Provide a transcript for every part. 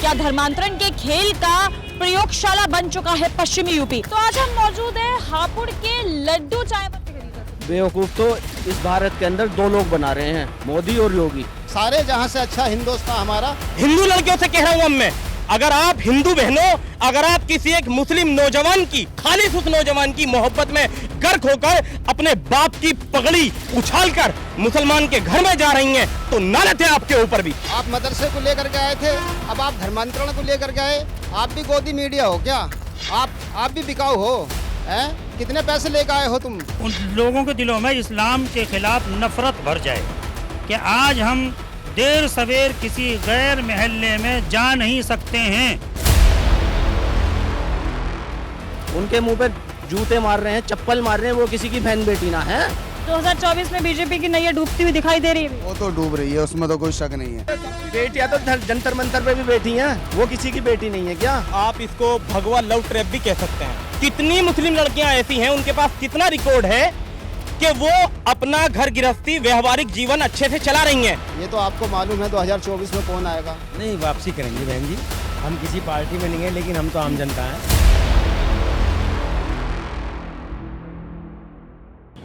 क्या धर्मांतरण के खेल का प्रयोगशाला बन चुका है पश्चिमी यूपी। तो आज हम मौजूद हैं हापुड़ के लड्डू चाय वाले। बेवकूफ तो इस भारत के अंदर दो लोग बना रहे हैं, मोदी और योगी। सारे जहां से अच्छा हिंदुस्तान हमारा। हिंदू लड़कियों से कह रहा हूँ अब मैं, अगर आप हिंदू बहनों, अगर आप किसी एक मुस्लिम नौजवान की, खालिस उस नौजवान की मोहब्बत में गर्क होकर अपने बाप की पगड़ी उछालकर मुसलमान के घर में जा रही हैं, तो नालत है आपके ऊपर भी। आप मदरसे को लेकर के आए थे, अब आप धर्मांतरण को लेकर के आए। आप भी गोदी मीडिया हो क्या? आप भी बिकाऊ हो, हैं? कितने पैसे लेकर आए हो तुम? उन लोगों के दिलों में इस्लाम के खिलाफ नफरत भर जाए कि आज हम देर सवेर किसी गैर महल्ले में जा नहीं सकते हैं। उनके मुंह पे जूते मार रहे हैं, चप्पल मार रहे हैं, वो किसी की बहन बेटी ना है। 2024 में बीजेपी की नैया डूबती हुई दिखाई दे रही है। वो तो डूब रही है, उसमें तो कोई शक नहीं है। बेटियां तो जंतर मंतर पे भी बैठी हैं, वो किसी की बेटी नहीं है क्या? आप इसको भगवा लव ट्रैप भी कह सकते हैं। कितनी मुस्लिम लड़कियां ऐसी हैं, उनके पास कितना रिकॉर्ड है कि वो अपना घर गृहस्थी व्यवहारिक जीवन अच्छे से चला रही हैं। ये तो आपको मालूम है 2024 में कौन आएगा। नहीं, वापसी करेंगे बहन जी। हम किसी पार्टी में नहीं है, लेकिन हम तो आम जनता हैं।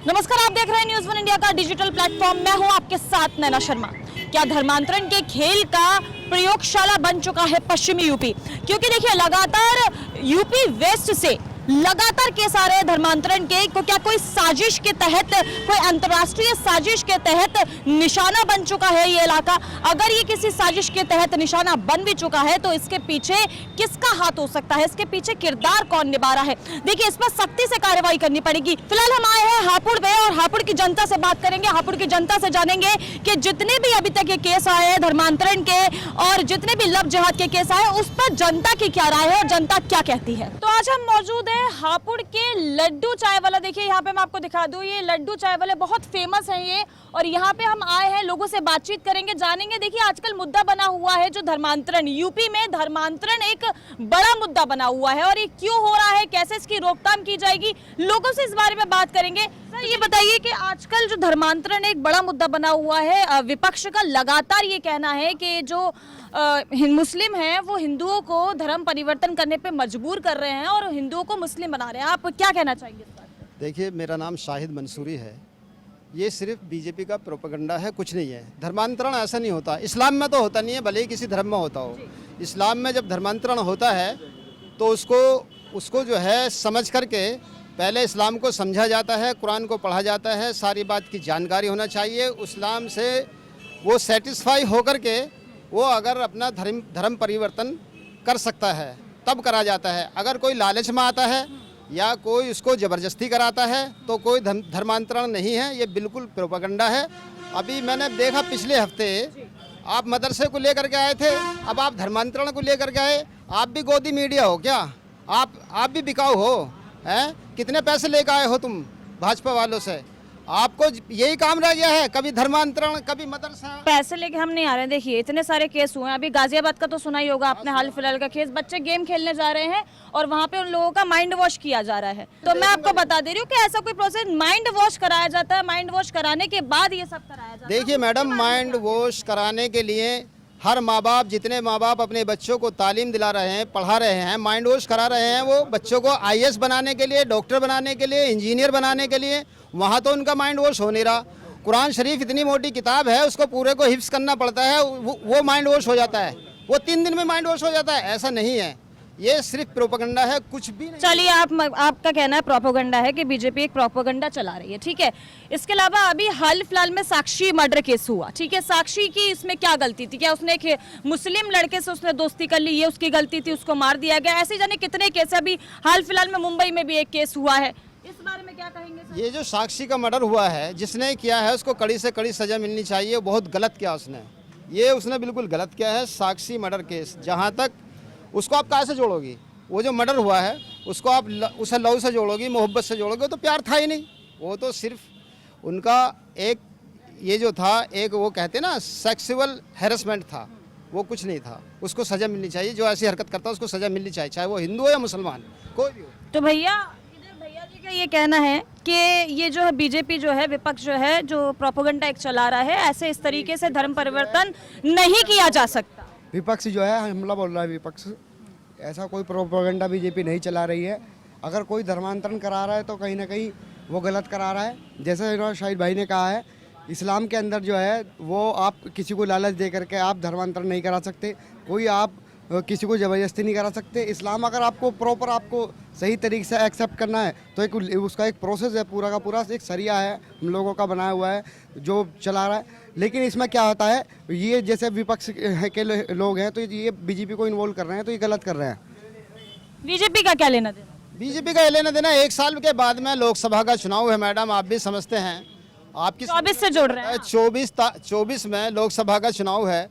नमस्कार, आप देख रहे हैं न्यूज़ वन इंडिया का डिजिटल प्लेटफॉर्म। मैं हूं आपके साथ नैना शर्मा। क्या धर्मांतरण के खेल का प्रयोगशाला बन चुका है पश्चिमी यूपी? क्योंकि देखिए, लगातार यूपी वेस्ट से लगातार केस आ रहे हैं धर्मांतरण के। क्या कोई साजिश के तहत, कोई अंतर्राष्ट्रीय साजिश के तहत निशाना बन चुका है ये इलाका? अगर ये किसी साजिश के तहत निशाना बन भी चुका है तो इसके पीछे किसका हाथ हो सकता है, इसके पीछे किरदार कौन निभा रहा है? देखिए, इस पर सख्ती से कार्रवाई करनी पड़ेगी। फिलहाल हम आए हैं हापुड़ में और हापुड़ की जनता से बात करेंगे। हापुड़ की जनता से जानेंगे कि जितने भी अभी तक ये केस आए हैं धर्मांतरण के और जितने भी लव जिहाद के केस आए, उस पर जनता की क्या राय है और जनता क्या कहती है। तो आज हम मौजूद है हापुड़ के लड्डू चाय वाला। देखिए, यहाँ पे मैं आपको दिखा दूं, ये लड्डू चाय वाले बहुत फेमस हैं ये, और यहाँ पे हम आए हैं, लोगों से बातचीत करेंगे, जानेंगे। देखिए, आजकल मुद्दा बना हुआ है जो धर्मांतरण, यूपी में धर्मांतरण एक बड़ा मुद्दा बना हुआ है, और ये क्यों हो रहा है, कैसे इसकी रोकथाम की जाएगी, लोगों से इस बारे में बात करेंगे। सर, ये बताइए कि आजकल जो धर्मांतरण एक बड़ा मुद्दा बना हुआ है, विपक्ष का लगातार ये कहना है कि जो मुस्लिम हैं वो हिंदुओं को धर्म परिवर्तन करने पे मजबूर कर रहे हैं और हिंदुओं को मुस्लिम बना रहे हैं। आप क्या कहना चाहेंगे इस बात पे? देखिए, मेरा नाम शाहिद मंसूरी है। ये सिर्फ बीजेपी का प्रोपेगेंडा है, कुछ नहीं है। धर्मांतरण ऐसा नहीं होता, इस्लाम में तो होता नहीं है, भले ही किसी धर्म में होता हो। इस्लाम में जब धर्मांतरण होता है तो उसको जो है समझ करके पहले इस्लाम को समझा जाता है, कुरान को पढ़ा जाता है, सारी बात की जानकारी होना चाहिए। इस्लाम से वो सेटिस्फाई होकर के वो अगर अपना धर्म परिवर्तन कर सकता है तब करा जाता है। अगर कोई लालच में आता है या कोई उसको ज़बरदस्ती कराता है तो कोई धर्मांतरण नहीं है, ये बिल्कुल प्रोपेगेंडा है। अभी मैंने देखा पिछले हफ्ते आप मदरसे को लेकर के आए थे, अब आप धर्मांतरण को लेकर के आए। आप भी गोदी मीडिया हो क्या? आप भी बिकाऊ हो, हैं? कितने पैसे लेकर आए हो तुम भाजपा वालों से? आपको यही काम रह गया है, कभी धर्मांतरण, कभी मदरसा। पैसे लेके हम नहीं आ रहे हैं। देखिए, इतने सारे केस हुए हैं। अभी गाजियाबाद का तो सुना ही होगा आपने, हाल फिलहाल का केस, बच्चे गेम खेलने जा रहे हैं और वहाँ पे उन लोगों का माइंड वॉश किया जा रहा है। तो मैं आपको बता दे रही हूँ कि ऐसा कोई प्रोसेस माइंड वॉश कराया जाता है, माइंड वॉश कराने के बाद ये सब कराया जाता है। देखिए मैडम, माइंड वॉश कराने के लिए हर माँ बाप, जितने माँ बाप अपने बच्चों को तालीम दिला रहे हैं, पढ़ा रहे हैं, माइंड वॉश करा रहे हैं, वो बच्चों को IAS बनाने के लिए, डॉक्टर बनाने के लिए, इंजीनियर बनाने के लिए, वहाँ तो उनका माइंड वॉश हो नहीं रहा। कुरान शरीफ इतनी मोटी किताब है, उसको पूरे को हिफ्स करना पड़ता है, वो माइंड वॉश हो जाता है, वो 3 दिन में माइंड वॉश हो जाता है। ऐसा नहीं है, ये सिर्फ प्रोपेगेंडा है, कुछ भी नहीं। चलिए, आपका कहना है प्रोपेगेंडा है कि बीजेपी एक प्रोपेगेंडा चला रही है, ठीक है। इसके अलावा अभी हाल फिलहाल में साक्षी मर्डर केस हुआ, ठीक है। साक्षी की इसमें क्या गलती थी? क्या उसने एक मुस्लिम लड़के से उसने दोस्ती कर ली, ये उसकी गलती थी, उसको मार दिया गया? ऐसे जाने कितने केस है। अभी हाल फिलहाल में मुंबई में भी एक केस हुआ है, इस बारे में क्या कहेंगे सर? ये जो साक्षी का मर्डर हुआ है, जिसने किया है उसको कड़ी से कड़ी सजा मिलनी चाहिए। बहुत गलत किया उसने बिल्कुल गलत किया है। साक्षी मर्डर केस, जहाँ तक उसको आप कहाँ से जोड़ोगी? वो जो मर्डर हुआ है उसको आप उसे लव से जोड़ोगी, मोहब्बत से जोड़ोगे, वो तो प्यार था ही नहीं। वो तो सिर्फ उनका एक ये जो था, एक वो कहते ना सेक्सुअल हैरेसमेंट था, वो कुछ नहीं था। उसको सज़ा मिलनी चाहिए, जो ऐसी हरकत करता है उसको सज़ा मिलनी चाहिए, चाहे वो हिंदू हो या मुसलमान, कोई भी हो। तो भैया जी का ये कहना है कि ये जो है बीजेपी जो है, विपक्ष जो है, जो प्रोपेगेंडा एक चला रहा है, ऐसे इस तरीके से धर्म परिवर्तन नहीं किया जा सकता। विपक्ष जो है हमला बोल रहा है। विपक्ष ऐसा कोई प्रोपेगेंडा बीजेपी नहीं चला रही है। अगर कोई धर्मांतरण करा रहा है तो कहीं ना कहीं वो गलत करा रहा है। जैसे शाहिद भाई ने कहा है, इस्लाम के अंदर जो है वो आप किसी को लालच दे करके आप धर्मांतरण नहीं करा सकते, कोई आप किसी को ज़बरदस्ती नहीं करा सकते। इस्लाम अगर आपको प्रॉपर आपको सही तरीके से एक्सेप्ट करना है तो एक उसका एक प्रोसेस है, पूरा का पूरा एक सरिया है हम लोगों का बनाया हुआ है जो चला रहा है। लेकिन इसमें क्या होता है, ये जैसे विपक्ष के लोग हैं तो ये बीजेपी को इन्वॉल्व कर रहे हैं, तो ये गलत कर रहे हैं। बीजेपी का क्या लेना देना? बीजेपी का ये लेना देना, 1 साल के बाद में लोकसभा का चुनाव है मैडम, आप भी समझते हैं। आपकी 24 से जोड़ रहे हैं। 24 में लोकसभा का चुनाव है।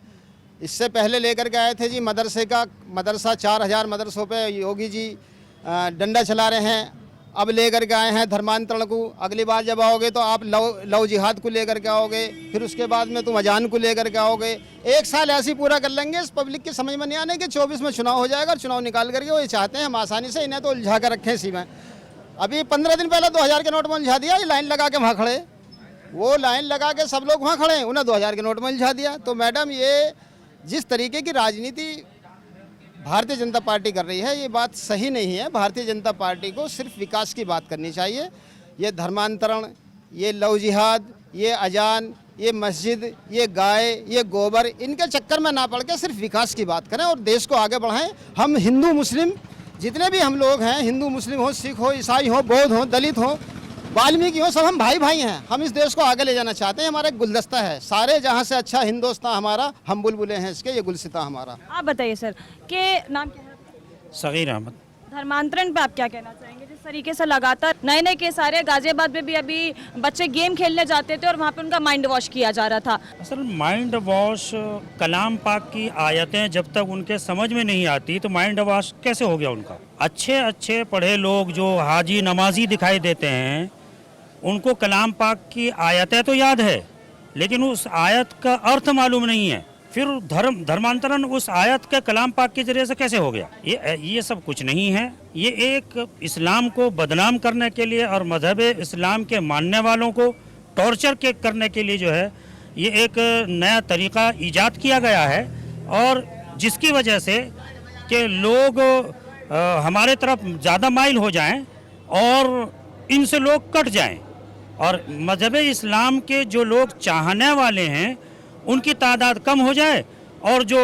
इससे पहले लेकर के आए थे जी मदरसा 4000 मदरसों पे योगी जी डंडा चला रहे हैं। अब लेकर के आए हैं धर्मांतरण को। अगली बार जब आओगे तो आप लव जिहाद को लेकर के आओगे, फिर उसके बाद में तुम अजान को लेकर के आओगे। 1 साल ऐसे ही पूरा कर लेंगे। इस पब्लिक की समझ में नहीं आने कि 24 में चुनाव हो जाएगा और चुनाव निकाल करके वो ये चाहते हैं हम आसानी से इन्हें तो उलझा कर रखें इसी में। अभी 15 दिन पहले 2000 के नोट में उलझा दिया, ये लाइन लगा के वहाँ खड़े, वो लाइन लगा के सब लोग वहाँ खड़े हैं, उन्हें 2000 के नोट में उलझा दिया। तो मैडम ये जिस तरीके की राजनीति भारतीय जनता पार्टी कर रही है ये बात सही नहीं है। भारतीय जनता पार्टी को सिर्फ विकास की बात करनी चाहिए। ये धर्मांतरण, ये लव जिहाद, ये अजान, ये मस्जिद, ये गाय, ये गोबर, इनके चक्कर में ना पड़ के सिर्फ विकास की बात करें और देश को आगे बढ़ाएं। हम हिंदू मुस्लिम जितने भी हम लोग हैं, हिंदू मुस्लिम हो, सिख हो, ईसाई हो, बौद्ध हो, दलित हो, वाल्मीकि हो, सब हम भाई भाई हैं। हम इस देश को आगे ले जाना चाहते हैं। हमारा एक गुलदस्ता है, सारे जहाँ से अच्छा हिंदुस्तान हमारा, हम बुलबुलें हैं इसके, ये गुलसिता हमारा। आप बताइए सर के नाम क्या है? सगीर अहमद। धर्मांतरण पे आप क्या कहना चाहेंगे? जिस तरीके से लगातार नए नए केस आ रहे हैं, गाजियाबाद में भी अभी बच्चे गेम खेलने जाते थे और वहाँ पे उनका माइंड वॉश किया जा रहा था। असल माइंड वॉश, कलाम पाक की आयतें जब तक उनके समझ में नहीं आती तो माइंड वॉश कैसे हो गया उनका? अच्छे अच्छे पढ़े लोग जो हाजी नमाजी दिखाई देते हैं उनको कलाम पाक की आयतें तो याद है लेकिन उस आयत का अर्थ मालूम नहीं है। फिर धर्मांतरण उस आयत के कलाम पाक के जरिए से कैसे हो गया? ये सब कुछ नहीं है। ये एक इस्लाम को बदनाम करने के लिए और मजहब इस्लाम के मानने वालों को टॉर्चर करने के लिए जो है ये एक नया तरीका ईजाद किया गया है और जिसकी वजह से कि लोग हमारे तरफ ज़्यादा माइल हो जाएं और इनसे लोग कट जाएं और मजहब इस्लाम के जो लोग चाहने वाले हैं उनकी तादाद कम हो जाए और जो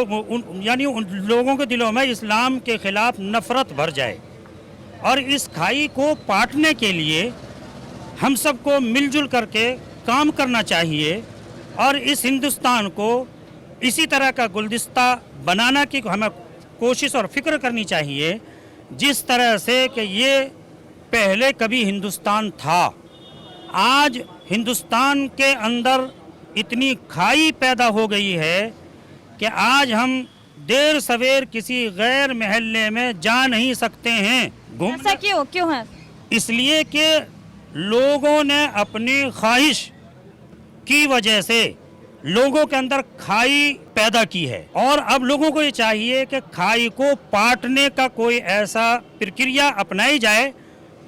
यानी उन लोगों के दिलों में इस्लाम के खिलाफ नफरत भर जाए। और इस खाई को पाटने के लिए हम सबको मिलजुल करके काम करना चाहिए और इस हिंदुस्तान को इसी तरह का गुलदस्ता बनाना की हमें कोशिश और फिक्र करनी चाहिए जिस तरह से कि ये पहले कभी हिंदुस्तान था। आज हिंदुस्तान के अंदर इतनी खाई पैदा हो गई है कि आज हम देर सवेर किसी गैर महल्ले में जा नहीं सकते हैं। ऐसा क्यों है? इसलिए कि लोगों ने अपनी ख्वाहिश की वजह से लोगों के अंदर खाई पैदा की है और अब लोगों को ये चाहिए कि खाई को पाटने का कोई ऐसा प्रक्रिया अपनाई जाए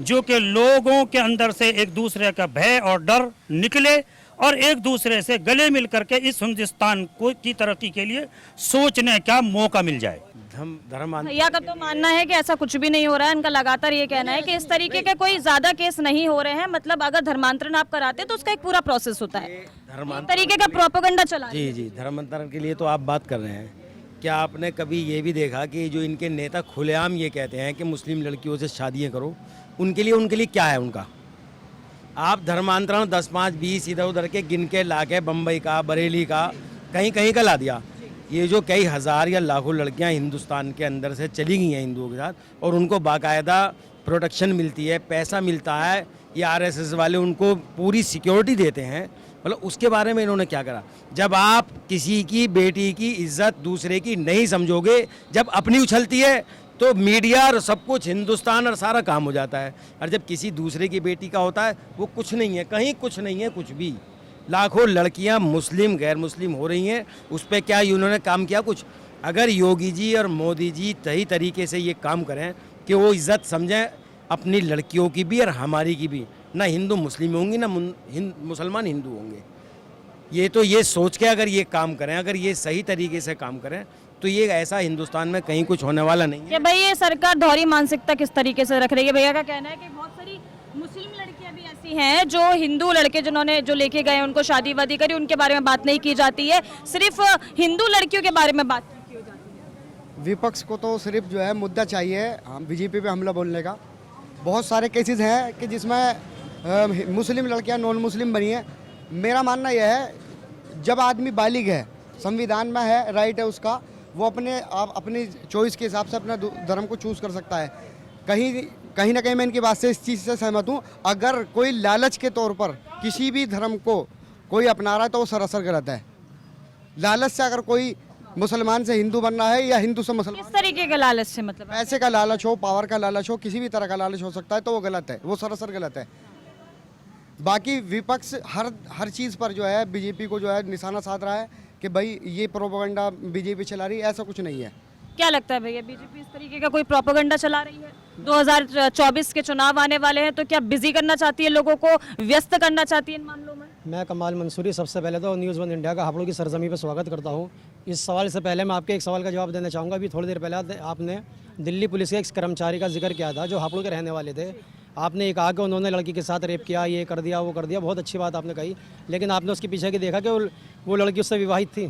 जो कि लोगों के अंदर से एक दूसरे का भय और डर निकले और एक दूसरे से गले मिल करके इस हिंदुस्तान को की तरक्की के लिए सोचने का मौका मिल जाए। भैया का तो मानना है कि ऐसा कुछ भी नहीं हो रहा है। इनका लगातार ये कहना है कि इस तरीके के कोई ज्यादा केस नहीं हो रहे हैं। मतलब अगर धर्मांतरण आप कराते तो उसका एक पूरा प्रोसेस होता है। इस तरीके का प्रोपेगेंडा चला जी जी, धर्मांतरण के लिए तो आप बात कर रहे हैं। क्या आपने कभी ये भी देखा कि जो इनके नेता खुलेआम ये कहते हैं कि मुस्लिम लड़कियों से शादियाँ करो, उनके लिए क्या है उनका? आप धर्मांतरण 10, 5, 20 इधर उधर के गिन के ला के बम्बई का, बरेली का, कहीं का ला दिया। ये जो कई हज़ार या लाखों लड़कियां हिंदुस्तान के अंदर से चली गई हैं हिंदुओं के साथ और उनको बाकायदा प्रोटेक्शन मिलती है, पैसा मिलता है, ये आरएसएस वाले उनको पूरी सिक्योरिटी देते हैं। मतलब उसके बारे में इन्होंने क्या करा? जब आप किसी की बेटी की इज्जत दूसरे की नहीं समझोगे, जब अपनी उछलती है तो मीडिया और सब कुछ हिंदुस्तान और सारा काम हो जाता है। और जब किसी दूसरे की बेटी का होता है वो कुछ नहीं है, कहीं कुछ नहीं है, कुछ भी। लाखों लड़कियां मुस्लिम गैर मुस्लिम हो रही हैं, उस पर क्या उन्होंने काम किया कुछ? अगर योगी जी और मोदी जी सही तरीके से ये काम करें कि वो इज़्ज़त समझें अपनी लड़कियों की भी और हमारी की भी, ना हिंदू मुस्लिम होंगी ना मुसलमान हिंदू होंगे। ये तो ये सोच के अगर ये काम करें, अगर ये सही तरीके से काम करें तो ये ऐसा हिंदुस्तान में कहीं कुछ होने वाला नहीं है। कि भाई ये सरकार दोहरी मानसिकता किस तरीके से रख रही है? भैया का कहना है कि बहुत सारी मुस्लिम लड़कियां भी ऐसी हैं जो हिंदू लड़के जिन्होंने जो लेके गए उनको शादी वादी करी, उनके बारे में बात नहीं की जाती है, सिर्फ हिंदू लड़कियों के बारे में बात की हो जाती है। विपक्ष को तो सिर्फ जो है मुद्दा चाहिए हम बीजेपी पे हमला बोलने का। बहुत सारे केसेस हैं कि जिसमें मुस्लिम लड़कियां नॉन मुस्लिम बनी हैं। मेरा मानना यह है जब आदमी बालिग है, संविधान में है, राइट है उसका, वो अपनी चॉइस के हिसाब से अपना धर्म को चूज़ कर सकता है। कहीं ना कहीं मैं इनकी बात से इस चीज़ से सहमत हूँ। अगर कोई लालच के तौर पर किसी भी धर्म को कोई अपना रहा है तो वो सरासर गलत है। लालच से अगर कोई मुसलमान से हिंदू बनना है या हिंदू से मुसलमान, किस तरीके का लालच से मतलब? पैसे का लालच हो, पावर का लालच हो, किसी भी तरह का लालच हो सकता है, तो वो गलत है, वो सरासर गलत है। बाकी विपक्ष हर चीज़ पर जो है बीजेपी को जो है निशाना साध रहा है कि भाई ये प्रोपेगेंडा बीजेपी चला रही है, ऐसा कुछ नहीं है। क्या लगता है भैया, बीजेपी इस तरीके का कोई प्रोपेगेंडा चला रही है? 2024 के चुनाव आने वाले हैं, तो क्या बिजी करना चाहती है, लोगों को व्यस्त करना चाहती है इन मामलों में? मैं कमाल मंसूरी, सबसे पहले तो न्यूज़ 1 इंडिया का हापुड़ की सरजमी पर स्वागत करता हूं। इस सवाल से पहले मैं आपके एक सवाल का जवाब देना चाहूँगा। अभी थोड़ी देर पहले आपने दिल्ली पुलिस के एक कर्मचारी का जिक्र किया था जो हापुड़ के रहने वाले थे। आपने ये कहा कि उन्होंने लड़की के साथ रेप किया, ये कर दिया, वो कर दिया, बहुत अच्छी बात आपने कही, लेकिन आपने उसके पीछे की देखा कि वो लड़की उससे विवाहित थी,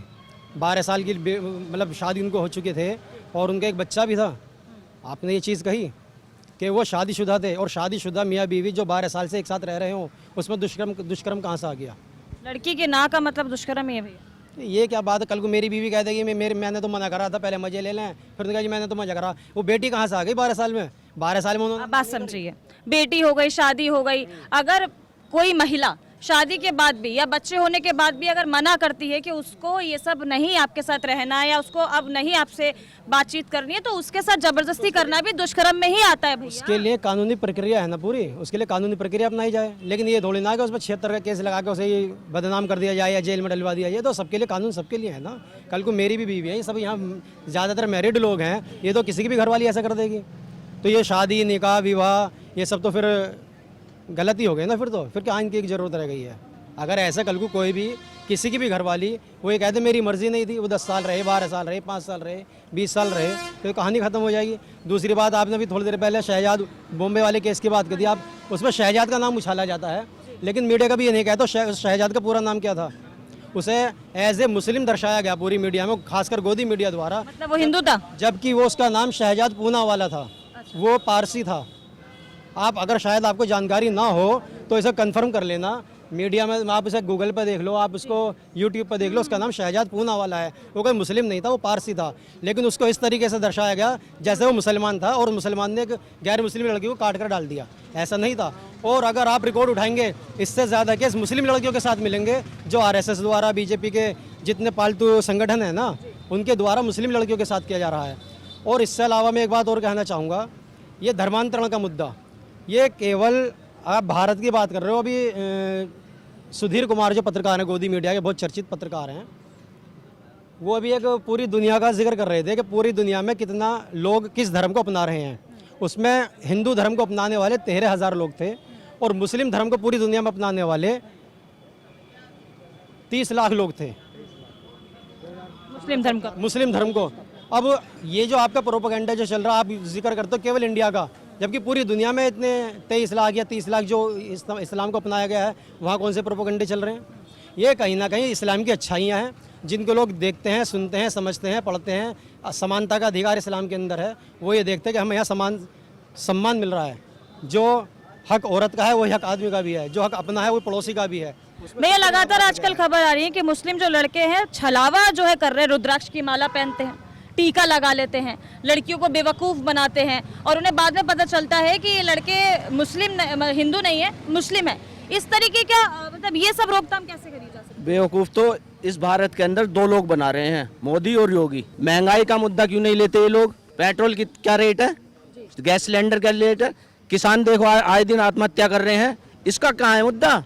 12 साल की मतलब शादी उनको हो चुके थे और उनका एक बच्चा भी था। आपने ये चीज़ कही कि वो शादीशुदा थे, और शादीशुदा मियाँ बीवी जो 12 साल से एक साथ रह रहे हों, उसमें दुष्कर्म कहाँ से आ गया? लड़की के ना का मतलब दुष्कर्म ही है भैया। ये क्या बात है? कल को मेरी बीवी कह देगी मैंने तो मना करा था, पहले मजे ले लें, फिर उन्होंने कहा जी मैंने तो मजा करा। वो बेटी कहाँ से आ गई 12 साल में? 12 साल में उन्होंने आप बात समझिए, बेटी हो गई, शादी हो गई, अगर कोई महिला शादी के बाद भी या बच्चे होने के बाद भी अगर मना करती है कि उसको ये सब नहीं आपके साथ रहना है या उसको अब नहीं आपसे बातचीत करनी है, तो उसके साथ जबरदस्ती करना भी दुष्कर्म में ही आता है भैया। उसके लिए कानूनी प्रक्रिया है ना पूरी, उसके लिए कानूनी प्रक्रिया अपनाई जाए। लेकिन ये थोड़ी ना कि उसमें 76 का केस लगा के उसे बदनाम कर दिया जाए या जेल में डलवा दिया जाए। तो सबके लिए कानून सबके लिए है ना। कल को मेरी भी बीवी है, ये सब यहाँ ज़्यादातर मैरिड लोग हैं, ये तो किसी की भी घरवाली ऐसा कर देगी। तो ये शादी, निकाह, विवाह, ये सब तो फिर गलत ही हो गए ना। फिर क्या इनकी एक ज़रूरत रह गई है? अगर ऐसा कल को कोई भी किसी की भी घरवाली वो ये कहते मेरी मर्जी नहीं थी, वो 10 साल रहे, 12 साल रहे, 5 साल रहे, 20 साल रहे, तो कहानी ख़त्म हो जाएगी। दूसरी बात, आपने भी थोड़ी देर पहले शहजाद बॉम्बे वाले केस की बात की थी। आप उसमें शहजाद का नाम उछाला जाता है, लेकिन मीडिया का भी ये नहीं कहता शहजाद का पूरा नाम क्या था। उसे एज ए मुस्लिम दर्शाया गया पूरी मीडिया में, खासकर गोदी मीडिया द्वारा, मतलब वो हिंदू था, जबकि वो उसका नाम शहजाद पूना वाला था, वो पारसी था। आप अगर शायद आपको जानकारी ना हो तो इसे कंफर्म कर लेना, मीडिया में आप इसे गूगल पर देख लो, आप इसको यूट्यूब पर देख लो, उसका नाम शहजाद पूना वाला है। वो कोई मुस्लिम नहीं था, वो पारसी था, लेकिन उसको इस तरीके से दर्शाया गया जैसे वो मुसलमान था और मुसलमान ने एक गैर मुस्लिम लड़की को काट कर डाल दिया, ऐसा नहीं था। और अगर आप रिकॉर्ड उठाएंगे, इससे ज़्यादा केस मुस्लिम लड़कियों के साथ मिलेंगे, जो RSS द्वारा, बीजेपी के जितने पालतू संगठन हैं ना, उनके द्वारा मुस्लिम लड़कियों के साथ किया जा रहा है। और इससे अलावा मैं एक बात और कहना चाहूँगा, ये धर्मांतरण का मुद्दा, ये केवल आप भारत की बात कर रहे हो। अभी सुधीर कुमार जो पत्रकार हैं, गोदी मीडिया के बहुत चर्चित पत्रकार हैं, वो अभी एक पूरी दुनिया का जिक्र कर रहे थे कि पूरी दुनिया में कितना लोग किस धर्म को अपना रहे हैं। उसमें हिंदू धर्म को अपनाने वाले 13,000 लोग थे और मुस्लिम धर्म को पूरी दुनिया में अपनाने वाले 30 लाख लोग थे, मुस्लिम धर्म को। अब ये जो आपका प्रोपेगेंडा जो चल रहा है, आप जिक्र करते हो केवल इंडिया का, जबकि पूरी दुनिया में इतने 23 लाख या 30 लाख जो इस्लाम को अपनाया गया है, वहाँ कौन से प्रोपेगेंडे चल रहे हैं? ये कहीं ना कहीं इस्लाम की अच्छाइयाँ हैं जिनको लोग देखते हैं, सुनते हैं, समझते हैं, पढ़ते हैं। समानता का अधिकार इस्लाम के अंदर है। वो ये देखते हैं कि हमें यहाँ सम्मान मिल रहा है। जो हक औरत का है वही हक आदमी का भी है, जो हक अपना है वो पड़ोसी का भी है। भैया लगातार आजकल खबर आ रही है कि मुस्लिम जो लड़के हैं छलावा जो है कर रहे हैं, रुद्राक्ष की माला पहनते हैं, टीका लगा लेते हैं, लड़कियों को बेवकूफ़ बनाते हैं और उन्हें बाद में पता चलता है कि ये लड़के हिंदू नहीं है, मुस्लिम है। इस तरीके का मतलब ये सब रोकथाम कैसे करी जा सकती है? बेवकूफ़ तो इस भारत के अंदर 2 लोग बना रहे हैं, मोदी और योगी। महंगाई का मुद्दा क्यों नहीं लेते ये लोग? पेट्रोल की क्या रेट है, गैस सिलेंडर का रेट है, किसान देखो आए दिन आत्महत्या कर रहे हैं, इसका कहाँ है मुद्दा?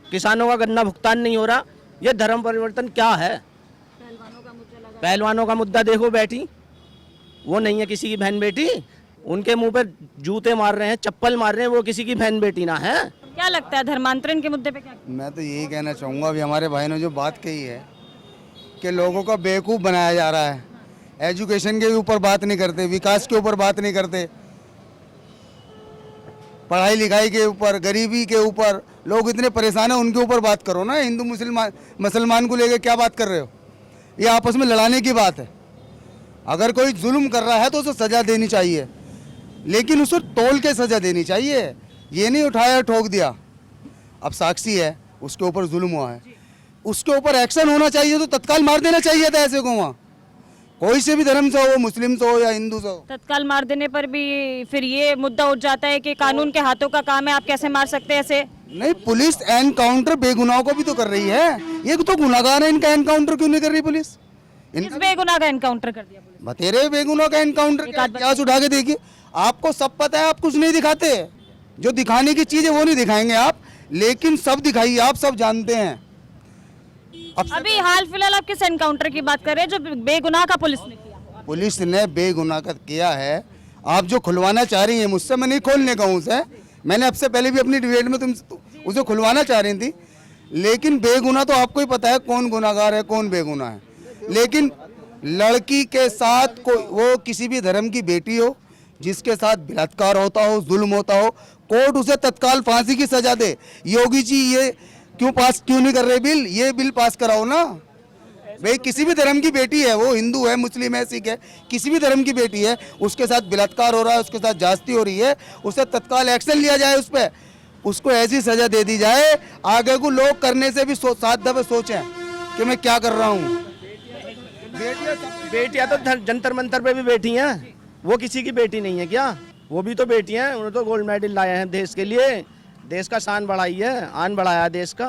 किसानों का गन्ना भुगतान नहीं हो रहा। ये धर्म परिवर्तन क्या है? पहलवानों का मुद्दा देखो, बैठी वो नहीं है किसी की बहन बेटी, उनके मुंह पे जूते मार रहे हैं, चप्पल मार रहे हैं, वो किसी की बहन बेटी ना है। क्या लगता है धर्मांतरण के मुद्दे पे क्या? मैं तो यही कहना चाहूँगा, अभी हमारे भाई ने जो बात कही है कि लोगों का बेवकूफ़ बनाया जा रहा है एजुकेशन के ऊपर बात नहीं करते, विकास के ऊपर बात नहीं करते, पढ़ाई लिखाई के ऊपर, गरीबी के ऊपर लोग इतने परेशान हैं, उनके ऊपर बात करो ना। हिंदू मुसलमान को लेकर क्या बात कर रहे हो? ये आपस में लड़ाने की बात है। अगर कोई जुल्म कर रहा है तो उसे सज़ा देनी चाहिए, लेकिन उसे तोल के सज़ा देनी चाहिए। ये नहीं उठाया ठोक दिया। अब साक्षी है, उसके ऊपर जुल्म हुआ है, उसके ऊपर एक्शन होना चाहिए, तो तत्काल मार देना चाहिए था ऐसे को। वहाँ कोई से भी धर्म से हो, मुस्लिम से हो या हिंदू से हो। तत्काल मार देने पर भी फिर ये मुद्दा उठ जाता है कि कानून के हाथों का काम है, आप कैसे मार सकते हैं ऐसे? नहीं, पुलिस एनकाउंटर बेगुनाहों को भी तो कर रही है। ये तो गुनाहगार है, इनका एनकाउंटर क्यों नहीं कर रही पुलिस? किस बेगुनाह का एनकाउंटर कर दिया पुलिस? बतेरे बेगुनाहों का एनकाउंटर इतिहास उठा के देखिए। आपको सब पता है, आप कुछ नहीं दिखाते। जो दिखाने की चीज है वो नहीं दिखाएंगे आप, लेकिन सब दिखाइए, आप सब जानते हैं। अभी हाल फिलहाल आप किस एनकाउंटर की बात कर रहे हैं जो बेगुनाह का पुलिस ने किया? पुलिस ने बेगुनाह का किया है। आप जो खुलवाना चाह रही हैं मुझसे, मैं नहीं खोलने का हूँ उसे। मैंने आपसे पहले भी अपनी डिबेट में तुम उसे खुलवाना चाह रही थी, लेकिन बेगुनाह तो आपको ही पता है कौन गुनाहगार है कौन बेगुनाह है। लेकिन लड़की के साथ कोई, वो किसी भी धर्म की बेटी हो, जिसके साथ बलात्कार होता हो, जुल्म होता हो, कोर्ट उसे तत्काल फांसी की सजा दे। योगी जी ये क्यों नहीं कर रहे बिल? ये बिल पास कराओ ना भाई। किसी भी धर्म की बेटी है, वो हिंदू है, मुस्लिम है, सिख है, किसी भी धर्म की बेटी है, उसके साथ बलात्कार हो रहा है, उसके साथ ज्यादती हो रही है, उसे तत्काल एक्शन लिया जाए उस पर, उसको ऐसी सजा दे दी जाए। आगे को लोग करने से भी 7 दफे सोचें कि मैं क्या कर रहा हूँ। बेटियां तो जंतर मंतर पे भी बैठी हैं, वो किसी की बेटी नहीं है क्या? वो भी तो बेटी हैं, उन्होंने तो गोल्ड मेडल लाए हैं देश के लिए, देश का शान बढ़ाई है, आन बढ़ाया देश का।